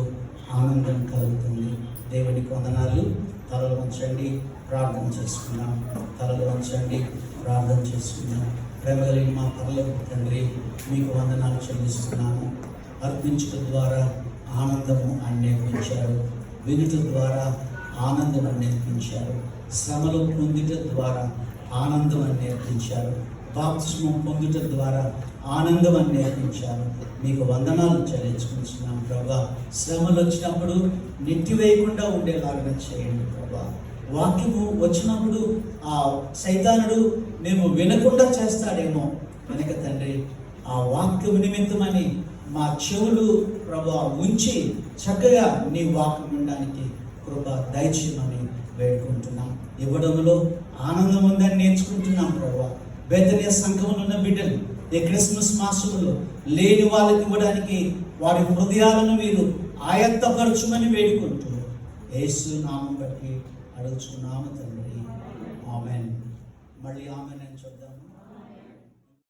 ఆనందం కలుగుతుంది. దేవునికి వందనాలు. తలలు వంచండి, ప్రార్థన చేసుకున్నాం. తలలు వంచండి, ప్రార్థన చేసుకున్నాం. ప్రేమ కలిగిన మా పరలోక తండ్రి, మీకు వందనాలు చెల్లిస్తున్నాను. అర్పించడం ద్వారా ఆనందము అని నేర్పించారు, వినుట ద్వారా ఆనందం అని నేర్పించారు, శ్రమలు పొందుట ద్వారా ఆనందం అని నేర్పించారు, బాప్తిస్మం పొందుట ద్వారా ఆనందం అని నేర్పించారు. మీకు వందనాలు చెల్లించుకుంటున్నాం ప్రభా. శ్రమలు వచ్చినప్పుడు నెట్టివేయకుండా ఉండేలాగా చేయండి ప్రభా. వాక్యము వచ్చినప్పుడు ఆ సైతానుడు మేము వినకుండా చేస్తాడేమో కనుక తండ్రి, ఆ వాక్యము నిమిత్తమని మా చెవులు ప్రభా ఉంచి చక్కగా నీ వాక్యం వినడానికి కృప దయచేయమని వేడుకుంటున్నాం. ఇవ్వడంలో ఆనందం ఉందని నేర్చుకుంటున్నాం ప్రభా. బేతనియా సంఘంలో ఉన్న బిడ్డలు ఈ క్రిస్మస్ మాసంలో లేని వాళ్ళకి ఇవ్వడానికి వారి హృదయాలను మీరు ఆయత్తపరచుమని వేడుకుంటూ యేసు నామం బట్టి అడుగుచున్నాము తండ్రి. ఆమెన్. మళ్ళీ ఆమెన్ అని చెప్దాం.